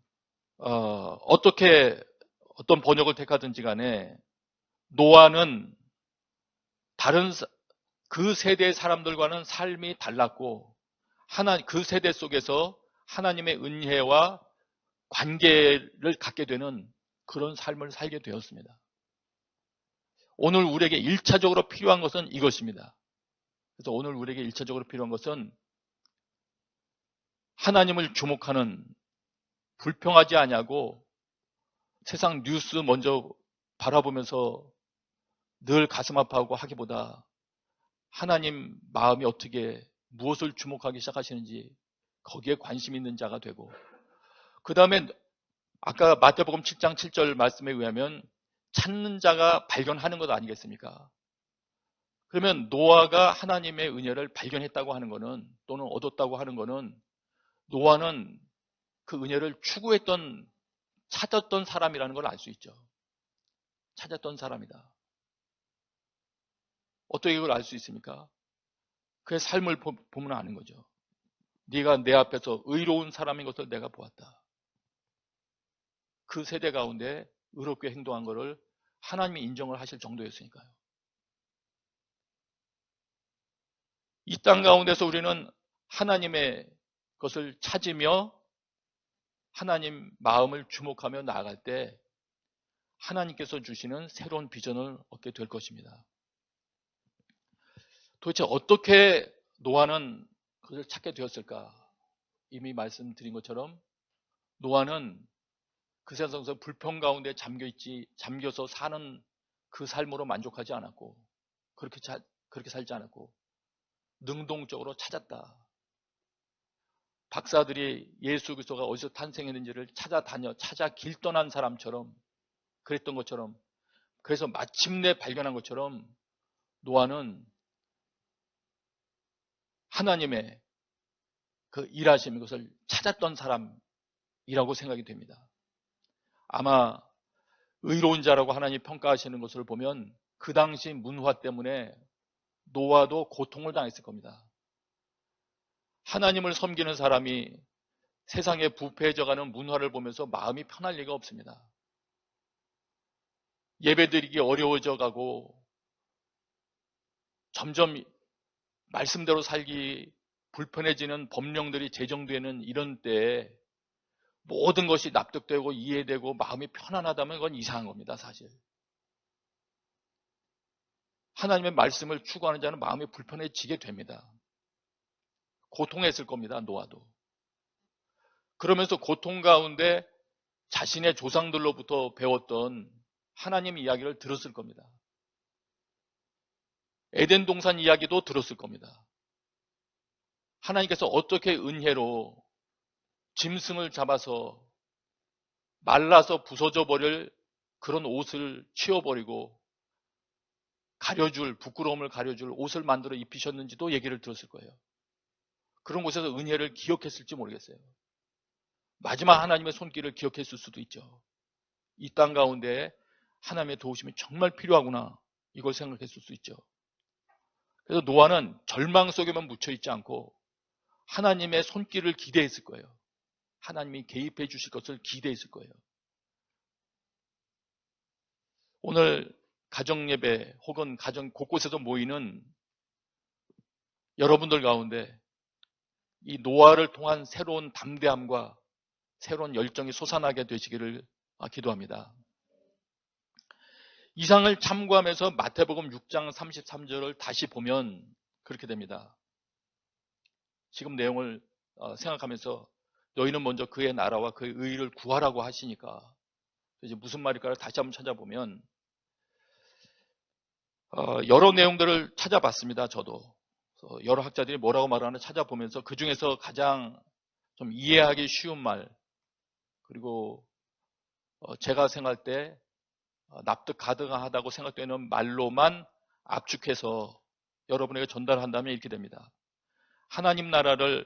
어떤 번역을 택하든지 간에 노아는 다른 그 세대의 사람들과는 삶이 달랐고 그 세대 속에서 하나님의 은혜와 관계를 갖게 되는 그런 삶을 살게 되었습니다. 오늘 우리에게 1차적으로 필요한 것은 이것입니다. 그래서 오늘 우리에게 1차적으로 필요한 것은 하나님을 주목하는, 불평하지 아니하고 세상 뉴스 먼저 바라보면서 늘 가슴 아파하고 하기보다 하나님 마음이 어떻게 무엇을 주목하기 시작하시는지 거기에 관심 있는 자가 되고, 그 다음에 아까 마태복음 7장 7절 말씀에 의하면 찾는 자가 발견하는 것 아니겠습니까? 그러면 노아가 하나님의 은혜를 발견했다고 하는 것은, 또는 얻었다고 하는 것은, 노아는 그 은혜를 추구했던, 찾았던 사람이라는 걸 알 수 있죠. 찾았던 사람이다. 어떻게 그걸 알 수 있습니까? 그의 삶을 보면 아는 거죠. 네가 내 앞에서 의로운 사람인 것을 내가 보았다. 그 세대 가운데 의롭게 행동한 것을 하나님이 인정을 하실 정도였으니까요. 이 땅 가운데서 우리는 하나님의 것을 찾으며 하나님 마음을 주목하며 나아갈 때 하나님께서 주시는 새로운 비전을 얻게 될 것입니다. 도대체 어떻게 노아는 그것을 찾게 되었을까? 이미 말씀드린 것처럼 노아는 그 세상에서 불평 가운데 잠겨서 사는 그 삶으로 만족하지 않았고, 그렇게 살지 않았고, 능동적으로 찾았다. 박사들이 예수 그리스도가 어디서 탄생했는지를 찾아 길 떠난 사람처럼 그랬던 것처럼, 그래서 마침내 발견한 것처럼 노아는 하나님의 그 일하심, 것을 찾았던 사람이라고 생각이 됩니다. 아마 의로운 자라고 하나님이 평가하시는 것을 보면 그 당시 문화 때문에 노아도 고통을 당했을 겁니다. 하나님을 섬기는 사람이 세상에 부패해져가는 문화를 보면서 마음이 편할 리가 없습니다. 예배드리기 어려워져 가고 점점 말씀대로 살기 불편해지는 법령들이 제정되는 이런 때에 모든 것이 납득되고 이해되고 마음이 편안하다면 그건 이상한 겁니다, 사실. 하나님의 말씀을 추구하는 자는 마음이 불편해지게 됩니다. 고통했을 겁니다, 노아도. 그러면서 고통 가운데 자신의 조상들로부터 배웠던 하나님 이야기를 들었을 겁니다. 에덴 동산 이야기도 들었을 겁니다. 하나님께서 어떻게 은혜로 짐승을 잡아서 말라서 부서져 버릴 그런 옷을 치워버리고 부끄러움을 가려줄 옷을 만들어 입히셨는지도 얘기를 들었을 거예요. 그런 곳에서 은혜를 기억했을지 모르겠어요. 마지막 하나님의 손길을 기억했을 수도 있죠. 이 땅 가운데 하나님의 도우심이 정말 필요하구나, 이걸 생각했을 수 있죠. 그래서 노아는 절망 속에만 묻혀있지 않고 하나님의 손길을 기대했을 거예요. 하나님이 개입해 주실 것을 기대했을 거예요. 오늘 가정예배 혹은 가정 곳곳에서 모이는 여러분들 가운데 이 노아를 통한 새로운 담대함과 새로운 열정이 솟아나게 되시기를 기도합니다. 이상을 참고하면서 마태복음 6장 33절을 다시 보면 그렇게 됩니다. 지금 내용을 생각하면서 너희는 먼저 그의 나라와 그의 의를 구하라고 하시니까 이제 무슨 말일까를 다시 한번 찾아보면 여러 내용들을 찾아봤습니다. 저도 여러 학자들이 뭐라고 말하나 찾아보면서 그 중에서 가장 좀 이해하기 쉬운 말, 그리고 제가 생각할 때 납득 가능하다고 생각되는 말로만 압축해서 여러분에게 전달한다면 이렇게 됩니다. 하나님 나라를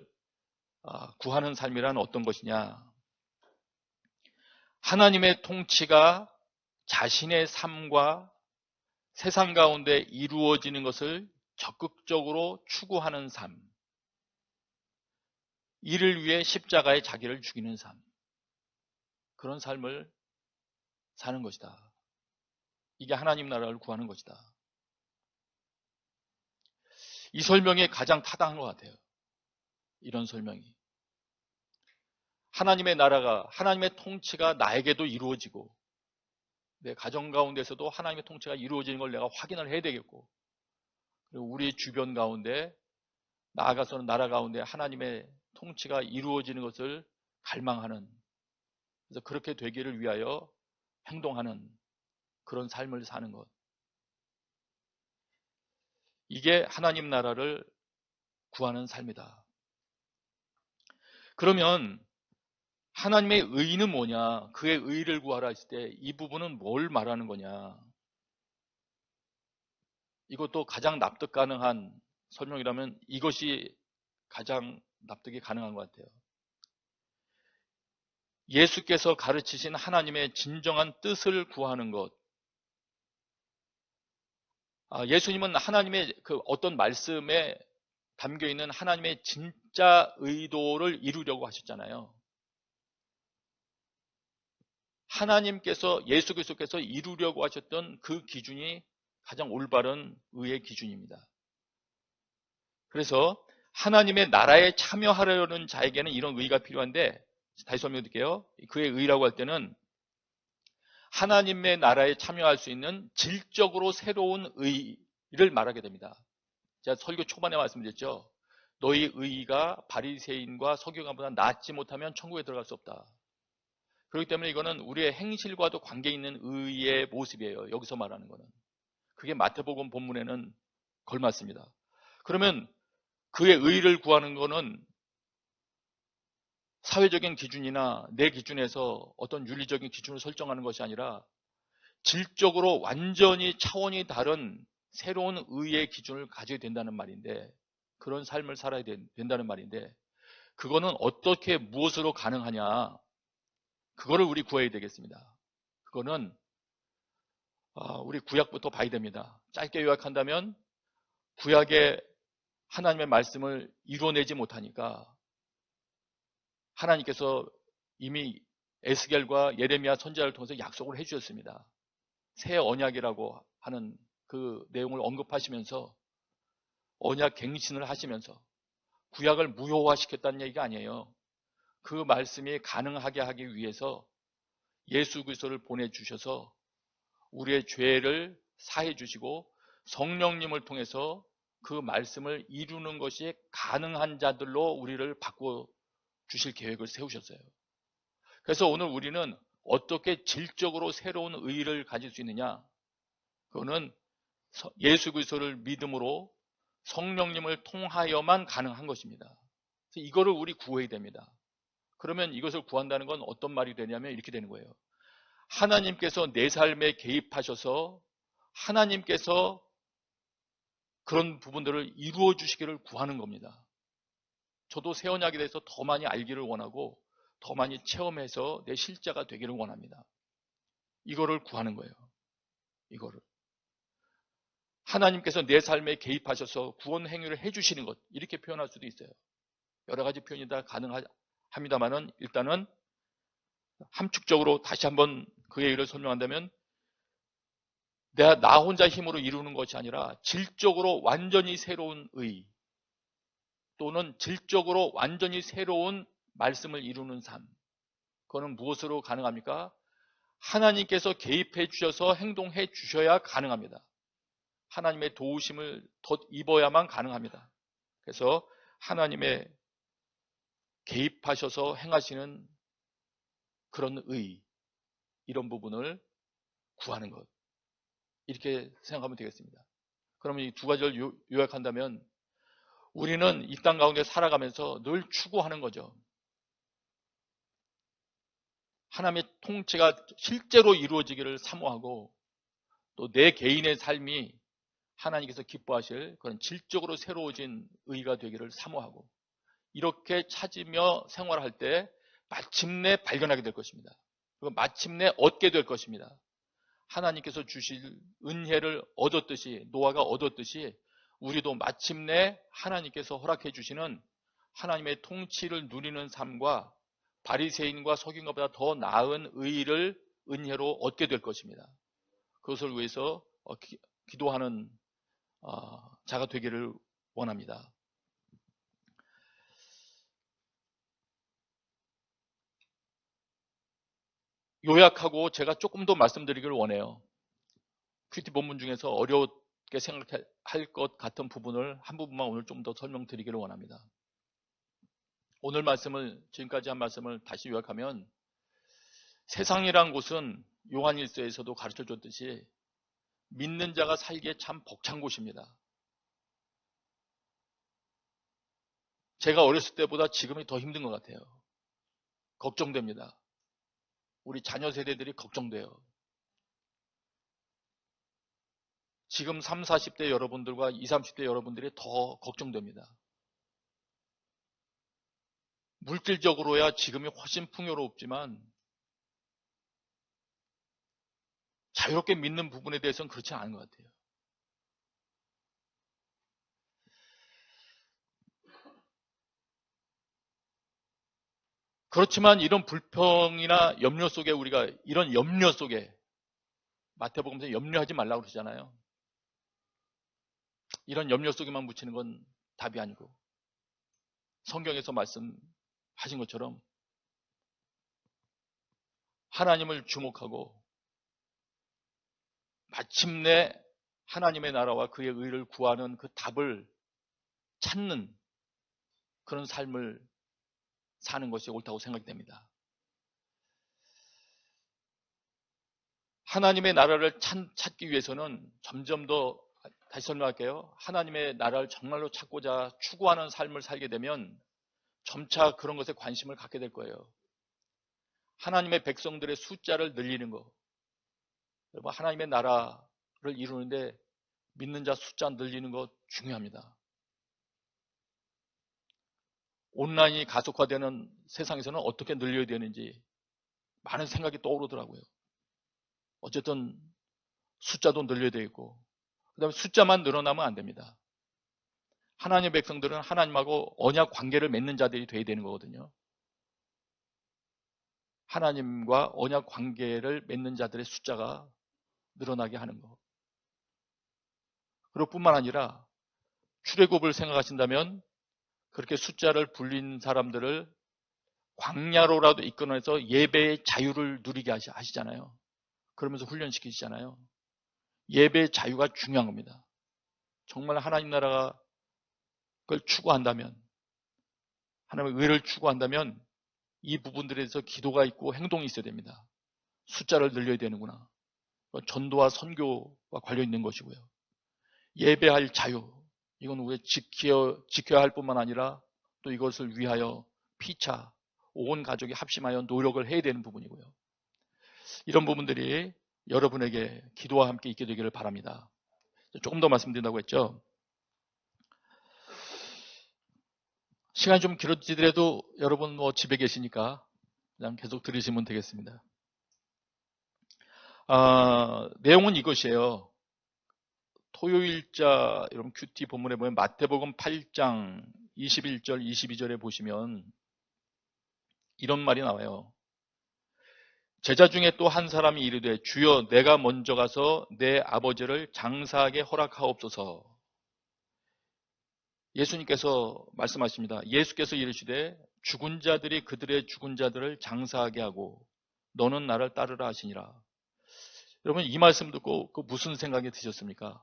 구하는 삶이란 어떤 것이냐? 하나님의 통치가 자신의 삶과 세상 가운데 이루어지는 것을 적극적으로 추구하는 삶, 이를 위해 십자가에 자기를 죽이는 삶, 그런 삶을 사는 것이다. 이게 하나님 나라를 구하는 것이다. 이 설명이 가장 타당한 것 같아요. 이런 설명이. 하나님의 나라가, 하나님의 통치가 나에게도 이루어지고 내 가정 가운데서도 하나님의 통치가 이루어지는 걸 내가 확인을 해야 되겠고, 그리고 우리 주변 가운데, 나아가서는 나라 가운데 하나님의 통치가 이루어지는 것을 갈망하는, 그래서 그렇게 되기를 위하여 행동하는 그런 삶을 사는 것. 이게 하나님 나라를 구하는 삶이다. 그러면 하나님의 의는 뭐냐? 그의 의를 구하라 했을 때 이 부분은 뭘 말하는 거냐? 이것도 가장 납득 가능한 설명이라면 이것이 가장 납득이 가능한 것 같아요. 예수께서 가르치신 하나님의 진정한 뜻을 구하는 것. 예수님은 하나님의 그 어떤 말씀에 담겨 있는 하나님의 진짜 의도를 이루려고 하셨잖아요. 하나님께서, 예수 그리스도께서 이루려고 하셨던 그 기준이 가장 올바른 의의 기준입니다. 그래서 하나님의 나라에 참여하려는 자에게는 이런 의가 필요한데, 다시 설명해 드릴게요. 그의 의라고 할 때는 하나님의 나라에 참여할 수 있는 질적으로 새로운 의를 말하게 됩니다. 제가 설교 초반에 말씀드렸죠. 너희 의가 바리새인과 서기관보다 낫지 못하면 천국에 들어갈 수 없다. 그렇기 때문에 이거는 우리의 행실과도 관계 있는 의의 모습이에요. 여기서 말하는 거는. 그게 마태복음 본문에는 걸맞습니다. 그러면 그의 의를 구하는 거는 사회적인 기준이나 내 기준에서 어떤 윤리적인 기준을 설정하는 것이 아니라 질적으로 완전히 차원이 다른 새로운 의의 기준을 가져야 된다는 말인데, 그런 삶을 살아야 된다는 말인데, 그거는 어떻게 무엇으로 가능하냐? 그거를 우리 구해야 되겠습니다. 그거는 우리 구약부터 봐야 됩니다. 짧게 요약한다면 구약의 하나님의 말씀을 이루어내지 못하니까 하나님께서 이미 에스겔과 예레미야 선지자를 통해서 약속을 해주셨습니다. 새 언약이라고 하는 그 내용을 언급하시면서 언약 갱신을 하시면서 구약을 무효화시켰다는 얘기가 아니에요. 그 말씀이 가능하게 하기 위해서 예수 그리스도를 보내주셔서 우리의 죄를 사해 주시고 성령님을 통해서 그 말씀을 이루는 것이 가능한 자들로 우리를 바꿔 주실 계획을 세우셨어요. 그래서 오늘 우리는 어떻게 질적으로 새로운 의의를 가질 수 있느냐? 그거는 예수 그리스도를 믿음으로 성령님을 통하여만 가능한 것입니다. 그래서 이거를 우리 구해야 됩니다. 그러면 이것을 구한다는 건 어떤 말이 되냐면 이렇게 되는 거예요. 하나님께서 내 삶에 개입하셔서 하나님께서 그런 부분들을 이루어 주시기를 구하는 겁니다. 저도 새 언약에 대해서 더 많이 알기를 원하고 더 많이 체험해서 내 실자가 되기를 원합니다. 이거를 구하는 거예요. 이거를. 하나님께서 내 삶에 개입하셔서 구원 행위를 해주시는 것, 이렇게 표현할 수도 있어요. 여러 가지 표현이 다 가능합니다만은 일단은 함축적으로 다시 한번 그의 일을 설명한다면 나 혼자 힘으로 이루는 것이 아니라 질적으로 완전히 새로운 의 또는 질적으로 완전히 새로운 말씀을 이루는 삶. 그거는 무엇으로 가능합니까? 하나님께서 개입해 주셔서 행동해 주셔야 가능합니다. 하나님의 도우심을 더 입어야만 가능합니다. 그래서 하나님의 개입하셔서 행하시는 그런 의, 이런 부분을 구하는 것. 이렇게 생각하면 되겠습니다. 그러면 이 두 가지를 요약한다면 우리는 이 땅 가운데 살아가면서 늘 추구하는 거죠. 하나님의 통치가 실제로 이루어지기를 사모하고 또 내 개인의 삶이 하나님께서 기뻐하실 그런 질적으로 새로워진 의가 되기를 사모하고 이렇게 찾으며 생활할 때 마침내 발견하게 될 것입니다. 그리고 마침내 얻게 될 것입니다. 하나님께서 주실 은혜를 얻었듯이 노아가 얻었듯이 우리도 마침내 하나님께서 허락해 주시는 하나님의 통치를 누리는 삶과 바리새인과 서기관보다 더 나은 의를 은혜로 얻게 될 것입니다. 그것을 위해서 기도하는 자가 되기를 원합니다. 요약하고 제가 조금 더 말씀드리기를 원해요. 큐티 본문 중에서 어렵게 생각할 것 같은 부분을 한 부분만 오늘 좀 더 설명드리기를 원합니다. 오늘 말씀을 지금까지 한 말씀을 다시 요약하면 세상이란 곳은 요한일서에서도 가르쳐 줬듯이 믿는 자가 살기에 참 벅찬 곳입니다. 제가 어렸을 때보다 지금이 더 힘든 것 같아요. 걱정됩니다. 우리 자녀 세대들이 걱정돼요. 지금 30, 40대 여러분들과 20, 30대 여러분들이 더 걱정됩니다. 물질적으로야 지금이 훨씬 풍요롭지만 자유롭게 믿는 부분에 대해서는 그렇지 않은 것 같아요. 그렇지만 이런 불평이나 염려 속에 우리가 이런 염려 속에 마태복음에서 염려하지 말라고 그러잖아요. 이런 염려 속에만 묻히는 건 답이 아니고 성경에서 말씀하신 것처럼 하나님을 주목하고 마침내 하나님의 나라와 그의 의를 구하는 그 답을 찾는 그런 삶을 사는 것이 옳다고 생각됩니다. 하나님의 나라를 찾기 위해서는 점점 더, 다시 설명할게요. 하나님의 나라를 정말로 찾고자 추구하는 삶을 살게 되면 점차 그런 것에 관심을 갖게 될 거예요. 하나님의 백성들의 숫자를 늘리는 거. 여러분, 하나님의 나라를 이루는데 믿는 자 숫자 늘리는 거 중요합니다. 온라인이 가속화되는 세상에서는 어떻게 늘려야 되는지 많은 생각이 떠오르더라고요. 어쨌든 숫자도 늘려야 되겠고, 그 다음에 숫자만 늘어나면 안 됩니다. 하나님의 백성들은 하나님하고 언약 관계를 맺는 자들이 돼야 되는 거거든요. 하나님과 언약 관계를 맺는 자들의 숫자가 늘어나게 하는 거. 그리고 뿐만 아니라 출애굽을 생각하신다면 그렇게 숫자를 불린 사람들을 광야로라도 이끌어내서 예배의 자유를 누리게 하시잖아요. 그러면서 훈련시키시잖아요. 예배의 자유가 중요한 겁니다. 정말 하나님 나라가 그걸 추구한다면, 하나님의 의를 추구한다면 이 부분들에 대해서 기도가 있고 행동이 있어야 됩니다. 숫자를 늘려야 되는구나. 전도와 선교와 관련 있는 것이고요. 예배할 자유, 이건 우리가 지켜야 할 뿐만 아니라 또 이것을 위하여 피차 온 가족이 합심하여 노력을 해야 되는 부분이고요. 이런 부분들이 여러분에게 기도와 함께 있게 되기를 바랍니다. 조금 더 말씀드린다고 했죠. 시간이 좀 길어지더라도 여러분 집에 계시니까 그냥 계속 들으시면 되겠습니다. 내용은 이것이에요. 토요일자 여러분 큐티 본문에 보면 마태복음 8장 21절 22절에 보시면 이런 말이 나와요. 제자 중에 또 한 사람이 이르되 주여 내가 먼저 가서 내 아버지를 장사하게 허락하옵소서. 예수님께서 말씀하십니다. 예수께서 이르시되 죽은 자들이 그들의 죽은 자들을 장사하게 하고 너는 나를 따르라 하시니라. 여러분 이 말씀 듣고 무슨 생각이 드셨습니까?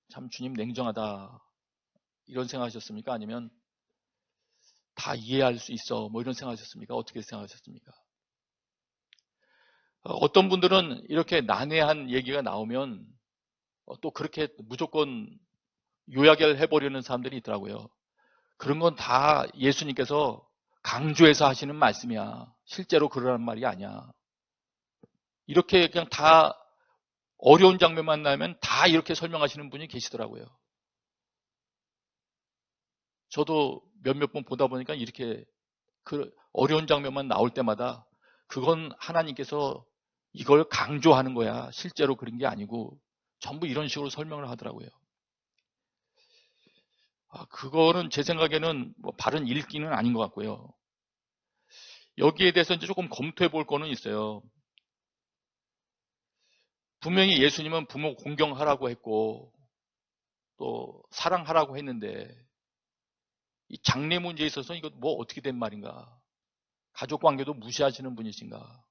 참 주님 냉정하다 이런 생각하셨습니까? 아니면 다 이해할 수 있어 이런 생각하셨습니까? 어떻게 생각하셨습니까? 어떤 분들은 이렇게 난해한 얘기가 나오면 또 그렇게 무조건 요약을 해버리는 사람들이 있더라고요. 그런 건 다 예수님께서 강조해서 하시는 말씀이야. 실제로 그러라는 말이 아니야. 이렇게 그냥 다 어려운 장면만 나면 다 이렇게 설명하시는 분이 계시더라고요. 저도 몇몇 번 보다 보니까 이렇게 그 어려운 장면만 나올 때마다 그건 하나님께서 이걸 강조하는 거야. 실제로 그런 게 아니고 전부 이런 식으로 설명을 하더라고요. 그거는 제 생각에는 바른 읽기는 아닌 것 같고요. 여기에 대해서 이제 조금 검토해 볼 거는 있어요. 분명히 예수님은 부모 공경하라고 했고 또 사랑하라고 했는데 이 장래 문제에 있어서 이거 어떻게 된 말인가? 가족 관계도 무시하시는 분이신가?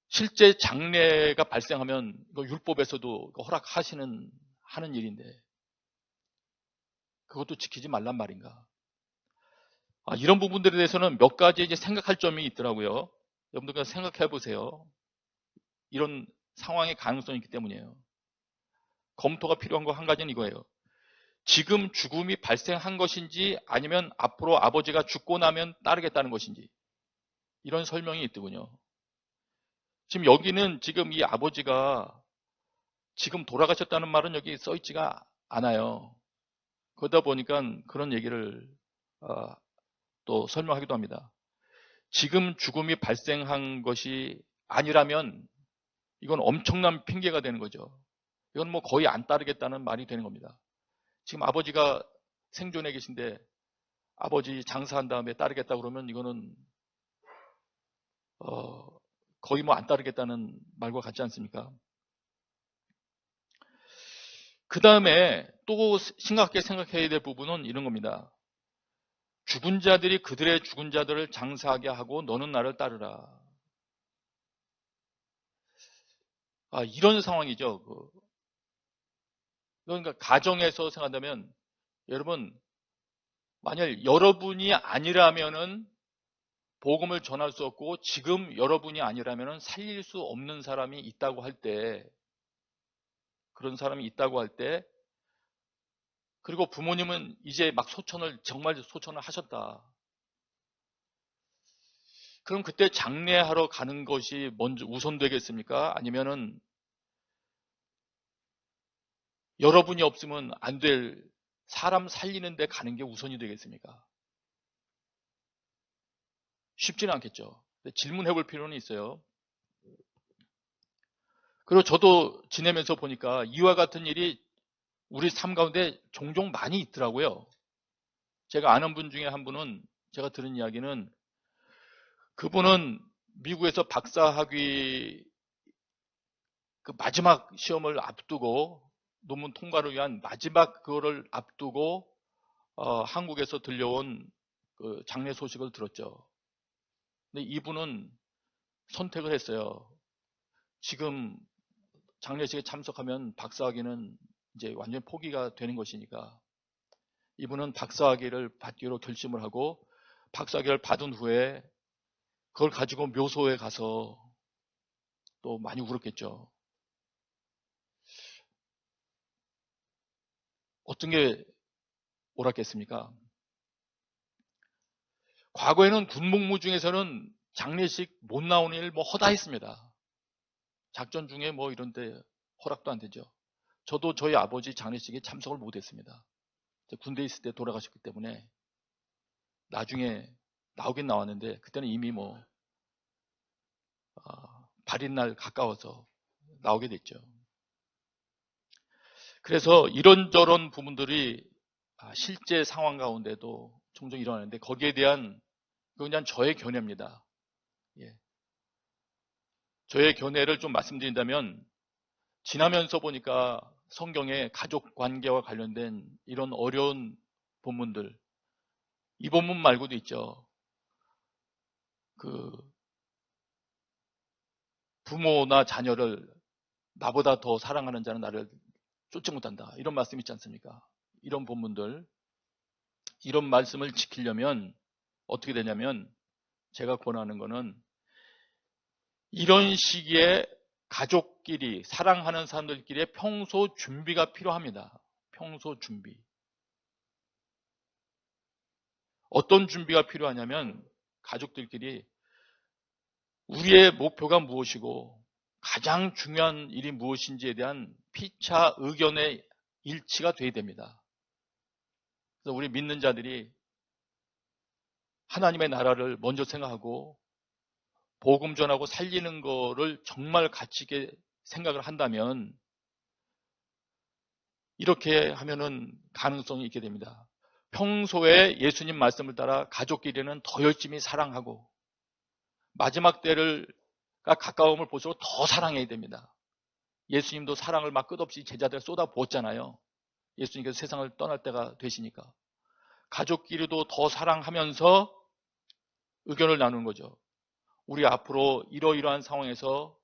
실제 장래가 발생하면 이거 율법에서도 하는 일인데 그것도 지키지 말란 말인가? 이런 부분들에 대해서는 몇 가지 이제 생각할 점이 있더라고요. 여러분들 생각해 보세요. 이런 상황의 가능성이 있기 때문이에요. 검토가 필요한 거 한 가지는 이거예요. 지금 죽음이 발생한 것인지 아니면 앞으로 아버지가 죽고 나면 따르겠다는 것인지, 이런 설명이 있더군요. 지금 여기는 지금 이 아버지가 지금 돌아가셨다는 말은 여기 써 있지가 않아요. 그러다 보니까 그런 얘기를 또 설명하기도 합니다. 지금 죽음이 발생한 것이 아니라면 이건 엄청난 핑계가 되는 거죠. 이건 뭐 거의 안 따르겠다는 말이 되는 겁니다. 지금 아버지가 생존해 계신데 아버지 장사한 다음에 따르겠다 그러면 이거는 거의 뭐 안 따르겠다는 말과 같지 않습니까? 그 다음에 또 심각하게 생각해야 될 부분은 이런 겁니다. 죽은 자들이 그들의 죽은 자들을 장사하게 하고 너는 나를 따르라. 이런 상황이죠. 그러니까 가정에서 생각한다면 여러분, 만약 여러분이 아니라면은 복음을 전할 수 없고 지금 여러분이 아니라면은 살릴 수 없는 사람이 있다고 할 때, 그런 사람이 있다고 할 때, 그리고 부모님은 이제 막 정말 소천을 하셨다. 그럼 그때 장례하러 가는 것이 먼저 우선되겠습니까? 아니면은 여러분이 없으면 안 될 사람 살리는 데 가는 게 우선이 되겠습니까? 쉽지는 않겠죠. 질문해 볼 필요는 있어요. 그리고 저도 지내면서 보니까 이와 같은 일이 우리 삶 가운데 종종 많이 있더라고요. 제가 아는 분 중에 한 분은, 제가 들은 이야기는, 그분은 미국에서 박사학위 그 마지막 시험을 앞두고, 논문 통과를 위한 마지막 그거를 앞두고 한국에서 들려온 그 장례 소식을 들었죠. 근데 이분은 선택을 했어요. 지금 장례식에 참석하면 박사학위는 이제 완전히 포기가 되는 것이니까 이분은 박사학위를 받기로 결심을 하고 박사학위를 받은 후에 그걸 가지고 묘소에 가서 또 많이 울었겠죠. 어떤 게 옳았겠습니까? 과거에는 군복무 중에서는 장례식 못 나오는 일 허다했습니다. 작전 중에 뭐 이런 데 허락도 안 되죠. 저도 저희 아버지 장례식에 참석을 못 했습니다. 군대에 있을 때 돌아가셨기 때문에 나중에 나오긴 나왔는데 그때는 이미 뭐 발인날 가까워서 나오게 됐죠. 그래서 이런저런 부분들이 실제 상황 가운데도 종종 일어나는데 거기에 대한 그냥 저의 견해입니다. 예. 저의 견해를 좀 말씀드린다면 지나면서 보니까 성경에 가족 관계와 관련된 이런 어려운 본문들, 이 본문 말고도 있죠. 그 부모나 자녀를 나보다 더 사랑하는 자는 나를 쫓지 못한다. 이런 말씀 있지 않습니까? 이런 본문들, 이런 말씀을 지키려면 어떻게 되냐면 제가 권하는 거는 이런 시기에 가족끼리, 사랑하는 사람들끼리의 평소 준비가 필요합니다. 평소 준비. 어떤 준비가 필요하냐면 가족들끼리 우리의 목표가 무엇이고 가장 중요한 일이 무엇인지에 대한 피차 의견의 일치가 돼야 됩니다. 그래서 우리 믿는 자들이 하나님의 나라를 먼저 생각하고 복음 전하고 살리는 거를 정말 가치 있게 생각을 한다면 이렇게 하면은 가능성이 있게 됩니다. 평소에 예수님 말씀을 따라 가족끼리는 더 열심히 사랑하고 마지막 때가 가까움을 볼수록 더 사랑해야 됩니다. 예수님도 사랑을 막 끝없이 제자들 쏟아 부었잖아요. 예수님께서 세상을 떠날 때가 되시니까. 가족끼리도 더 사랑하면서 의견을 나누는 거죠. 우리 앞으로 이러이러한 상황에서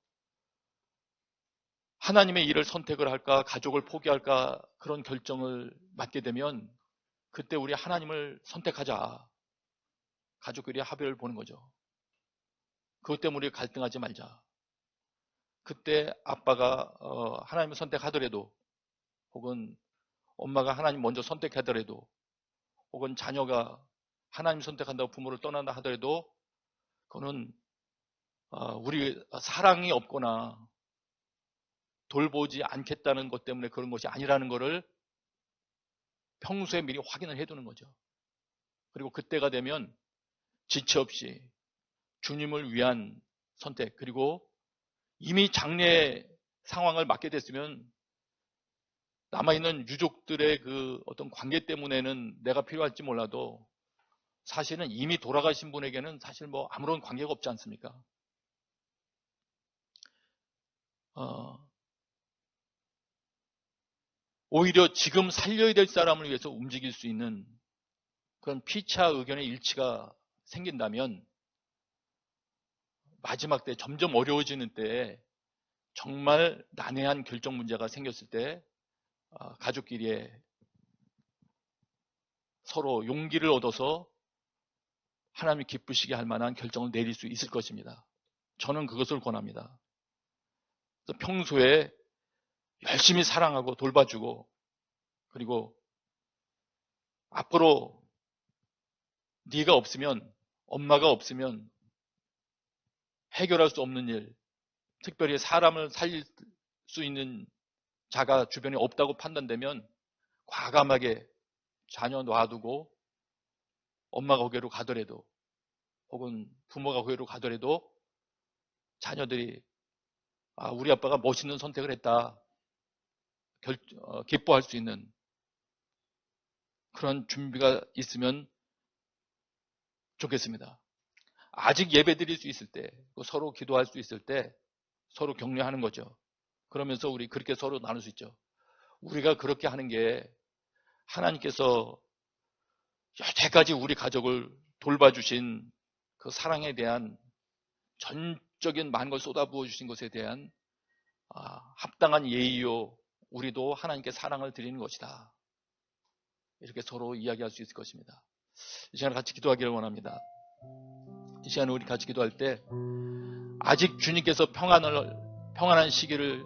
하나님의 일을 선택을 할까, 가족을 포기할까, 그런 결정을 맡게 되면 그때 우리 하나님을 선택하자. 가족끼리 합의를 보는 거죠. 그것 때문에 우리 갈등하지 말자. 그때 아빠가 하나님을 선택하더라도, 혹은 엄마가 하나님 먼저 선택하더라도, 혹은 자녀가 하나님 선택한다고 부모를 떠난다 하더라도, 그거는 우리 사랑이 없거나 돌보지 않겠다는 것 때문에 그런 것이 아니라는 것을 평소에 미리 확인을 해두는 거죠. 그리고 그때가 되면 지체 없이 주님을 위한 선택, 그리고 이미 장래 상황을 맡게 됐으면 남아있는 유족들의 그 어떤 관계 때문에는 내가 필요할지 몰라도 사실은 이미 돌아가신 분에게는 사실 뭐 아무런 관계가 없지 않습니까? 오히려 지금 살려야 될 사람을 위해서 움직일 수 있는 그런 피차 의견의 일치가 생긴다면 마지막 때 점점 어려워지는 때에 정말 난해한 결정 문제가 생겼을 때 가족끼리의 서로 용기를 얻어서 하나님이 기쁘시게 할 만한 결정을 내릴 수 있을 것입니다. 저는 그것을 권합니다. 그래서 평소에 열심히 사랑하고 돌봐주고, 그리고 앞으로 네가 없으면, 엄마가 없으면 해결할 수 없는 일, 특별히 사람을 살릴 수 있는 자가 주변에 없다고 판단되면 과감하게 자녀 놔두고 엄마가 거기로 가더라도, 혹은 부모가 거기로 가더라도 자녀들이 우리 아빠가 멋있는 선택을 했다, 기뻐할 수 있는 그런 준비가 있으면 좋겠습니다. 아직 예배 드릴 수 있을 때, 서로 기도할 수 있을 때 서로 격려하는 거죠. 그러면서 우리 그렇게 서로 나눌 수 있죠. 우리가 그렇게 하는 게 하나님께서 여태까지 우리 가족을 돌봐주신 그 사랑에 대한 전적인 많은 걸 쏟아부어 주신 것에 대한 합당한 예의요, 우리도 하나님께 사랑을 드리는 것이다. 이렇게 서로 이야기할 수 있을 것입니다. 이 시간에 같이 기도하기를 원합니다. 이 시간에 우리 같이 기도할 때 아직 주님께서 평안한 시기를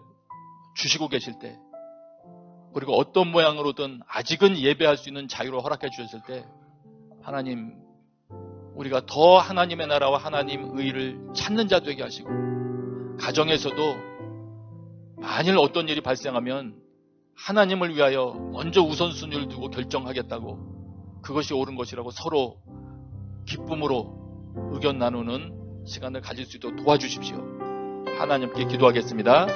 주시고 계실 때, 그리고 어떤 모양으로든 아직은 예배할 수 있는 자유를 허락해 주셨을 때, 하나님, 우리가 더 하나님의 나라와 하나님 의를 찾는 자 되게 하시고, 가정에서도 만일 어떤 일이 발생하면 하나님을 위하여 먼저 우선순위를 두고 결정하겠다고, 그것이 옳은 것이라고 서로 기쁨으로 의견 나누는 시간을 가질 수 있도록 도와주십시오. 하나님께 기도하겠습니다.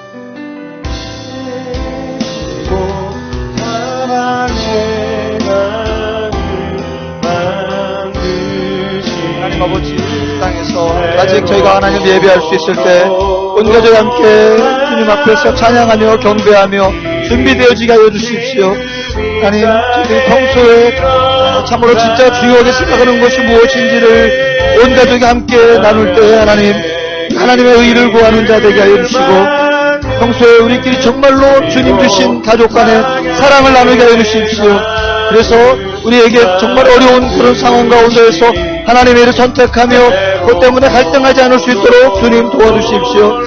하나님 아버지, 이 땅에서 아직 저희가 하나님 예배할 수 있을 때 온 가족 함께 주님 앞에서 찬양하며 경배하며 준비되어지게 하여 주십시오. 하나님, 저희 평소에 참으로 진짜 중요하게 생각하는 것이 무엇인지를 온 가족이 함께 나눌 때 하나님의 의를 구하는 자 되게 하여 주시고, 평소에 우리끼리 정말로 주님 주신 가족 간의 사랑을 나누게 하여 주십시오. 그래서 우리에게 정말 어려운 그런 상황 가운데에서 하나님의 일을 선택하며 그것 때문에 갈등하지 않을 수 있도록 주님 도와주십시오.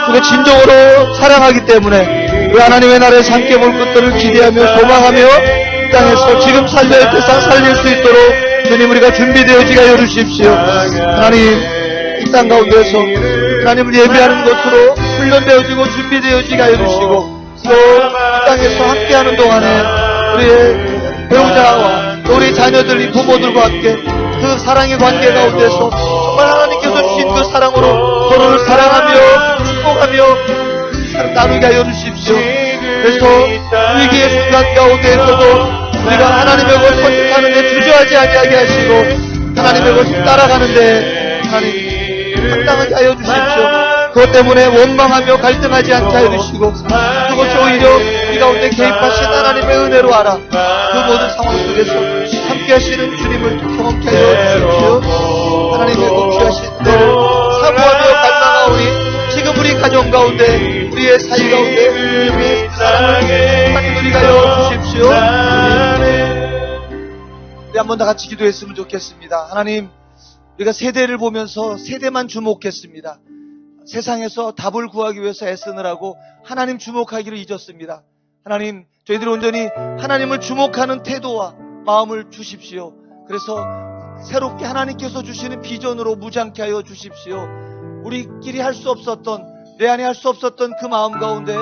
우리가 진정으로 사랑하기 때문에 우리 하나님의 나라에서 함께 볼 것들을 기대하며 소망하며 이 땅에서 지금 살려야 할 때 살릴 수 있도록 주님 우리가 준비되어지게 하여 주십시오. 하나님, 이 땅 가운데서 하나님을 예배하는 것으로 훈련되어지고 준비되어지게 하여 주시고, 또 이 땅에서 함께하는 동안에 우리의 배우자와 또 우리 자녀들, 부모들과 함께 그 사랑의 관계 가운데서 정말 하나님께서 주신 그 사랑으로 서로를 사랑하며 축복하며 나누게 하여 주십시오. 그래서 위기의 순간 가운데에서도 우리가 하나님의 것을 선택하는데 주저하지 아니하게 하시고 하나님의 것을 따라가는데 하나님 합당하게 하여 주십시오. 그것 때문에 원망하며 갈등하지 않게 하여 주시고, 그것이 오히려 우리 가운데 개입하신 하나님의 은혜로 알아 그 모든 상황 속에서 함께 하시는 주님을 경험케 하여 주십시오. 하나님의 그 귀하신 은혜를 사모하며 갈망하오니 지금 우리 가정 가운데, 우리의 사이 가운데 주님의 사랑을 많이 누리게 하여 주십시오. 우리 한 번 더 같이 기도했으면 좋겠습니다. 하나님, 우리가 세대를 보면서 세대만 주목했습니다. 세상에서 답을 구하기 위해서 애쓰느라고 하나님 주목하기를 잊었습니다. 하나님, 저희들이 온전히 하나님을 주목하는 태도와 마음을 주십시오. 그래서 새롭게 하나님께서 주시는 비전으로 무장케 하여 주십시오. 우리끼리 할 수 없었던, 내 안에 할 수 없었던 그 마음 가운데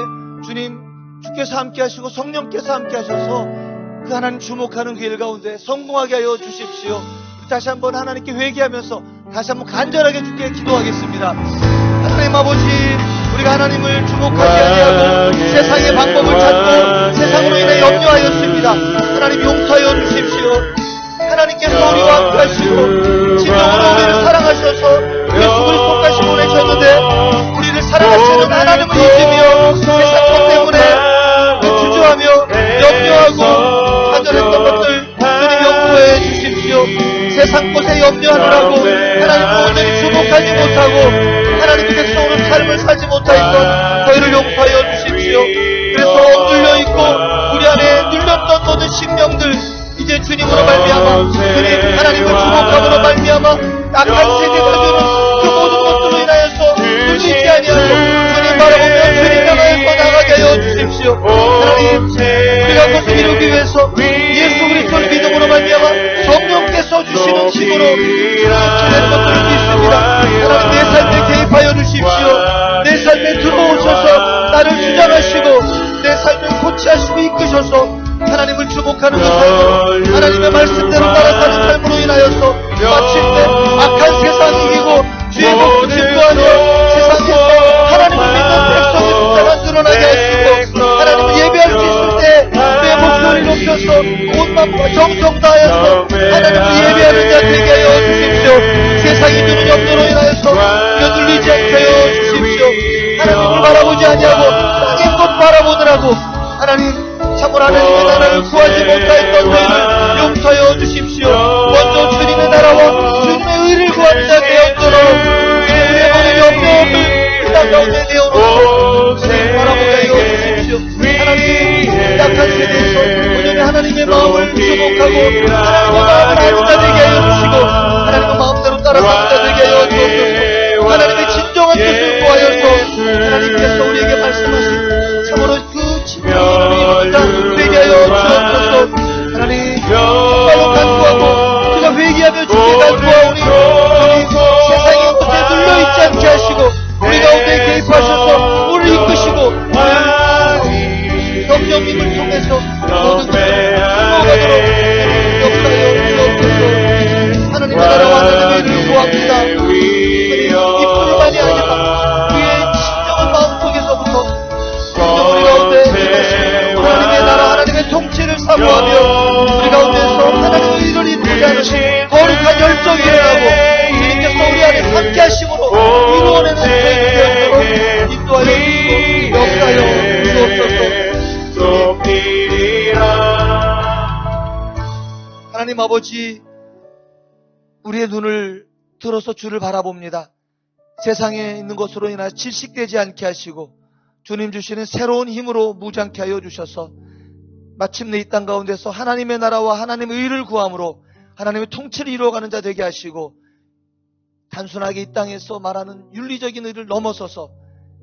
주님, 주께서 함께 하시고 성령께서 함께 하셔서 그 하나님 주목하는 그 일 가운데 성공하게 하여 주십시오. 다시 한번 하나님께 회개하면서 다시 한번 간절하게 주께 기도하겠습니다. 하나님 아버지, 우리가 하나님을 주목하지 아니하고 세상의 방법을 찾고 세상으로 인해 염려하였습니다. 하나님 용서하여 주십시오. 하나님께서 우리와 함께 하시고 진정으로 우리를 사랑하셔서 예수 그리스도까지 보내셨는데 우리를 사랑하시는 하나님을 잊으며 세상 것 때문에 주저하며 염려하고 좌절했던 것들 주님 용서해 주십시오. 세상 것에 염려하느라고 하나님을 온전히 주목하지 못하고 하나님의 백성으로 삶을 살지 못하였던 저희를 용서하여 주십시오. 그래서 억눌려 있고 우리 안에 눌렸던 모든 심령들 이제 주님으로 말미암아 주님 하나님을 주목함으로 말미암아 악한 세대가 주는 그 모든 것들로 인하여서 눌리지 아니하고 주님 바라보며 주님 향하여서 나가게 하여 주십시오. 하나님, 우리가 그것을 이루기 위해서 예수 그리스도를 믿음으로 말미암아 성령께서 주시는 힘으로 주님의 것들을 믿습니다. 하나님, 내 삶에 개입하여 주십시오. 내 삶에 들어오셔서 나를 주장하시고 내 삶을 고치하시고 이끄셔서 하나님을 주목하는 그 삶으로 하나님의 말씀대로 따라가는 삶으로 인하여서 마침내 악한 세상이 이기고 주의 복을 증거하며 세상에서 하나님을 믿는 백성의 숫자가 늘어나게 하시고 하나님을 예배할 수 있을 때 주의 목소리를 높여서 온 마음과 정성 다하여서 하나님을 예배하는 자 되게 하여 주십시오. 세상이 주는 염려로 인하여서 여들리지 않게 하여 주십시오. 하나님을 바라보지 아니하고 땅의 것 바라보느라고 하나님 참으로 하나님의 나라를 구하지 못하였던 저희를 용서하여 주십시오. 먼저 주님의 나라와 주님의 의를 구하는 자 되었도록 우리의 모든 염려를 그 땅 가운데 내어놓고 주님 바라보게 하여 주십시오. 하나님, 약한 세대에서 온전히 하나님의 마음을 주목하고 하나님의 마음을 아는 자 되게 하여 주시고 하나님의 마음대로 따라가는 자 되게 하여 주옵소서. 하나님의 진정한 뜻을 구하여서 하나님께서 우리에게 말씀하신 참으로 그 진정한 이루는 자 되게 하여 주옵소서. 하나님, 정말로 간구하고 우리가 회개하며 주께 간구하오니 주님 세상의 곳에 눌려있지 않게 하시고 우리 가운데 개입하셔서 우리를 이끄시고 성령님을 통해서 모든 것을 풀어가도록 역사하여 주옵소서. 하나님의 나라와 하나님의 일을 구합니다. 이뿐만이 아니라 우리의 진정한 마음속에서부터 우리 가운데 임하시고 하나님의 나라 하나님의 통치를 사모하며 우리 가운데서 하나님의 일을 이루고자 하는 거룩한 열정이 일어나고 주님께서 우리 안에 함께 하심으로 이루어내는 저희들 되었도록 인도하여 주시고 역사하여 주옵소서. 하나님 아버지, 우리의 눈을 들어서 주를 바라봅니다. 세상에 있는 것으로 인하여 질식되지 않게 하시고 주님 주시는 새로운 힘으로 무장케 하여 주셔서 마침내 이 땅 가운데서 하나님의 나라와 하나님의 의를 구함으로 하나님의 통치를 이루어가는 자 되게 하시고 단순하게 이 땅에서 말하는 윤리적인 의를 넘어서서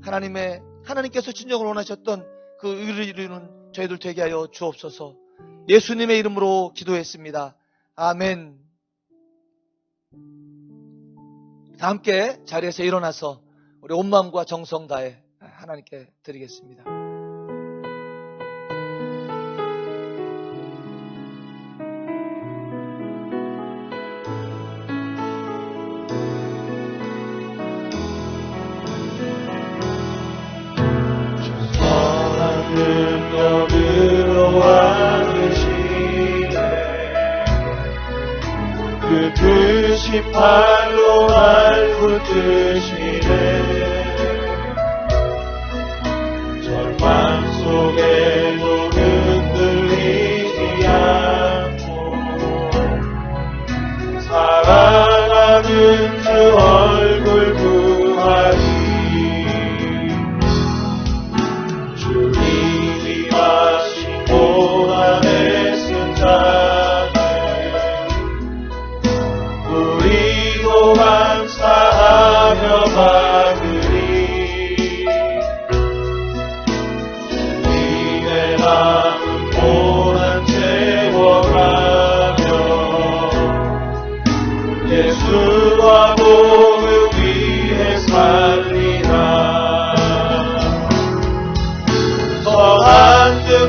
하나님께서 진정으로 원하셨던 그 의를 이루는 저희들 되게 하여 주옵소서. 예수님의 이름으로 기도했습니다. 아멘. 다 함께 자리에서 일어나서 우리 온 마음과 정성 다해 하나님께 드리겠습니다. 능력으로 와주시네 그 크신 팔로 날 붙드시네 절망 속에도 흔들리지 않고 사랑하는 주 얼굴 구하리 고난의 승자는 우리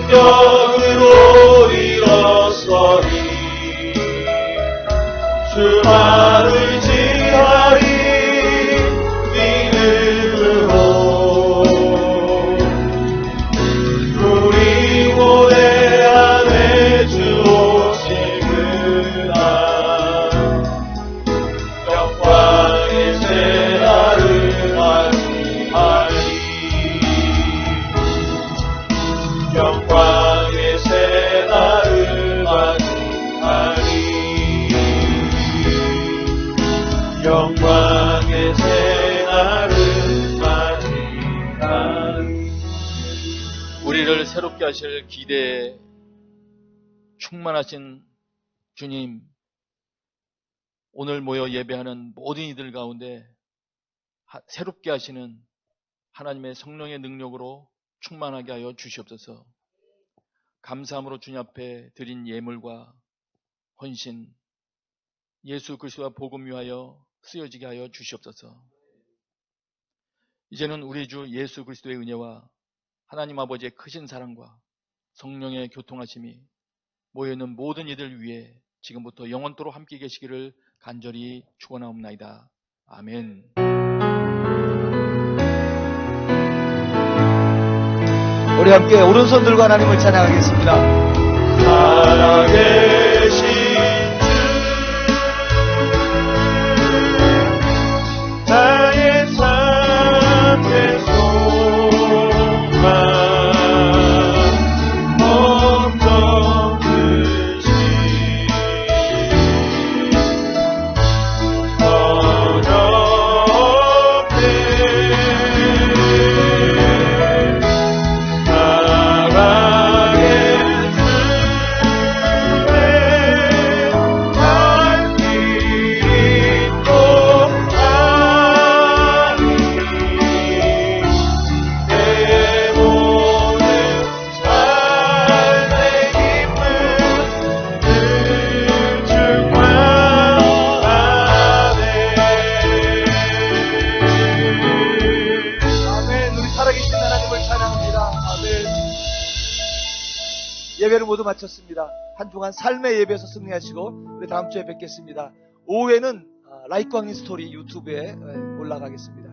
성령으로 일어서리 주만을 지하리 믿음으로 우리 고대 안에 주 오시구나 영광의 새날을 맞이하리 영광의 새날을 맞이하리 영광의 새날을 맞이하리. 우리를 새롭게 하실 기대에 충만하신 주님, 오늘 모여 예배하는 모든 이들 가운데 새롭게 하시는 하나님의 성령의 능력으로 충만하게 하여 주시옵소서. 감사함으로 주님 앞에 드린 예물과 헌신, 예수 그리스도와 복음 위하여 쓰여지게 하여 주시옵소서. 이제는 우리 주 예수 그리스도의 은혜와 하나님 아버지의 크신 사랑과 성령의 교통하심이 모여있는 모든 이들 위해 지금부터 영원토록 함께 계시기를 간절히 축원하옵나이다. 아멘. 우리 함께 오른손 들고 하나님을 찬양하겠습니다. 살아계신 주 나의 삶의 소망 어떤 듯이 예배를 모두 마쳤습니다. 한 주간 삶의 예배에서 승리하시고 우리 다음 주에 뵙겠습니다. 오후에는 라이트 광인 스토리 유튜브에 올라가겠습니다.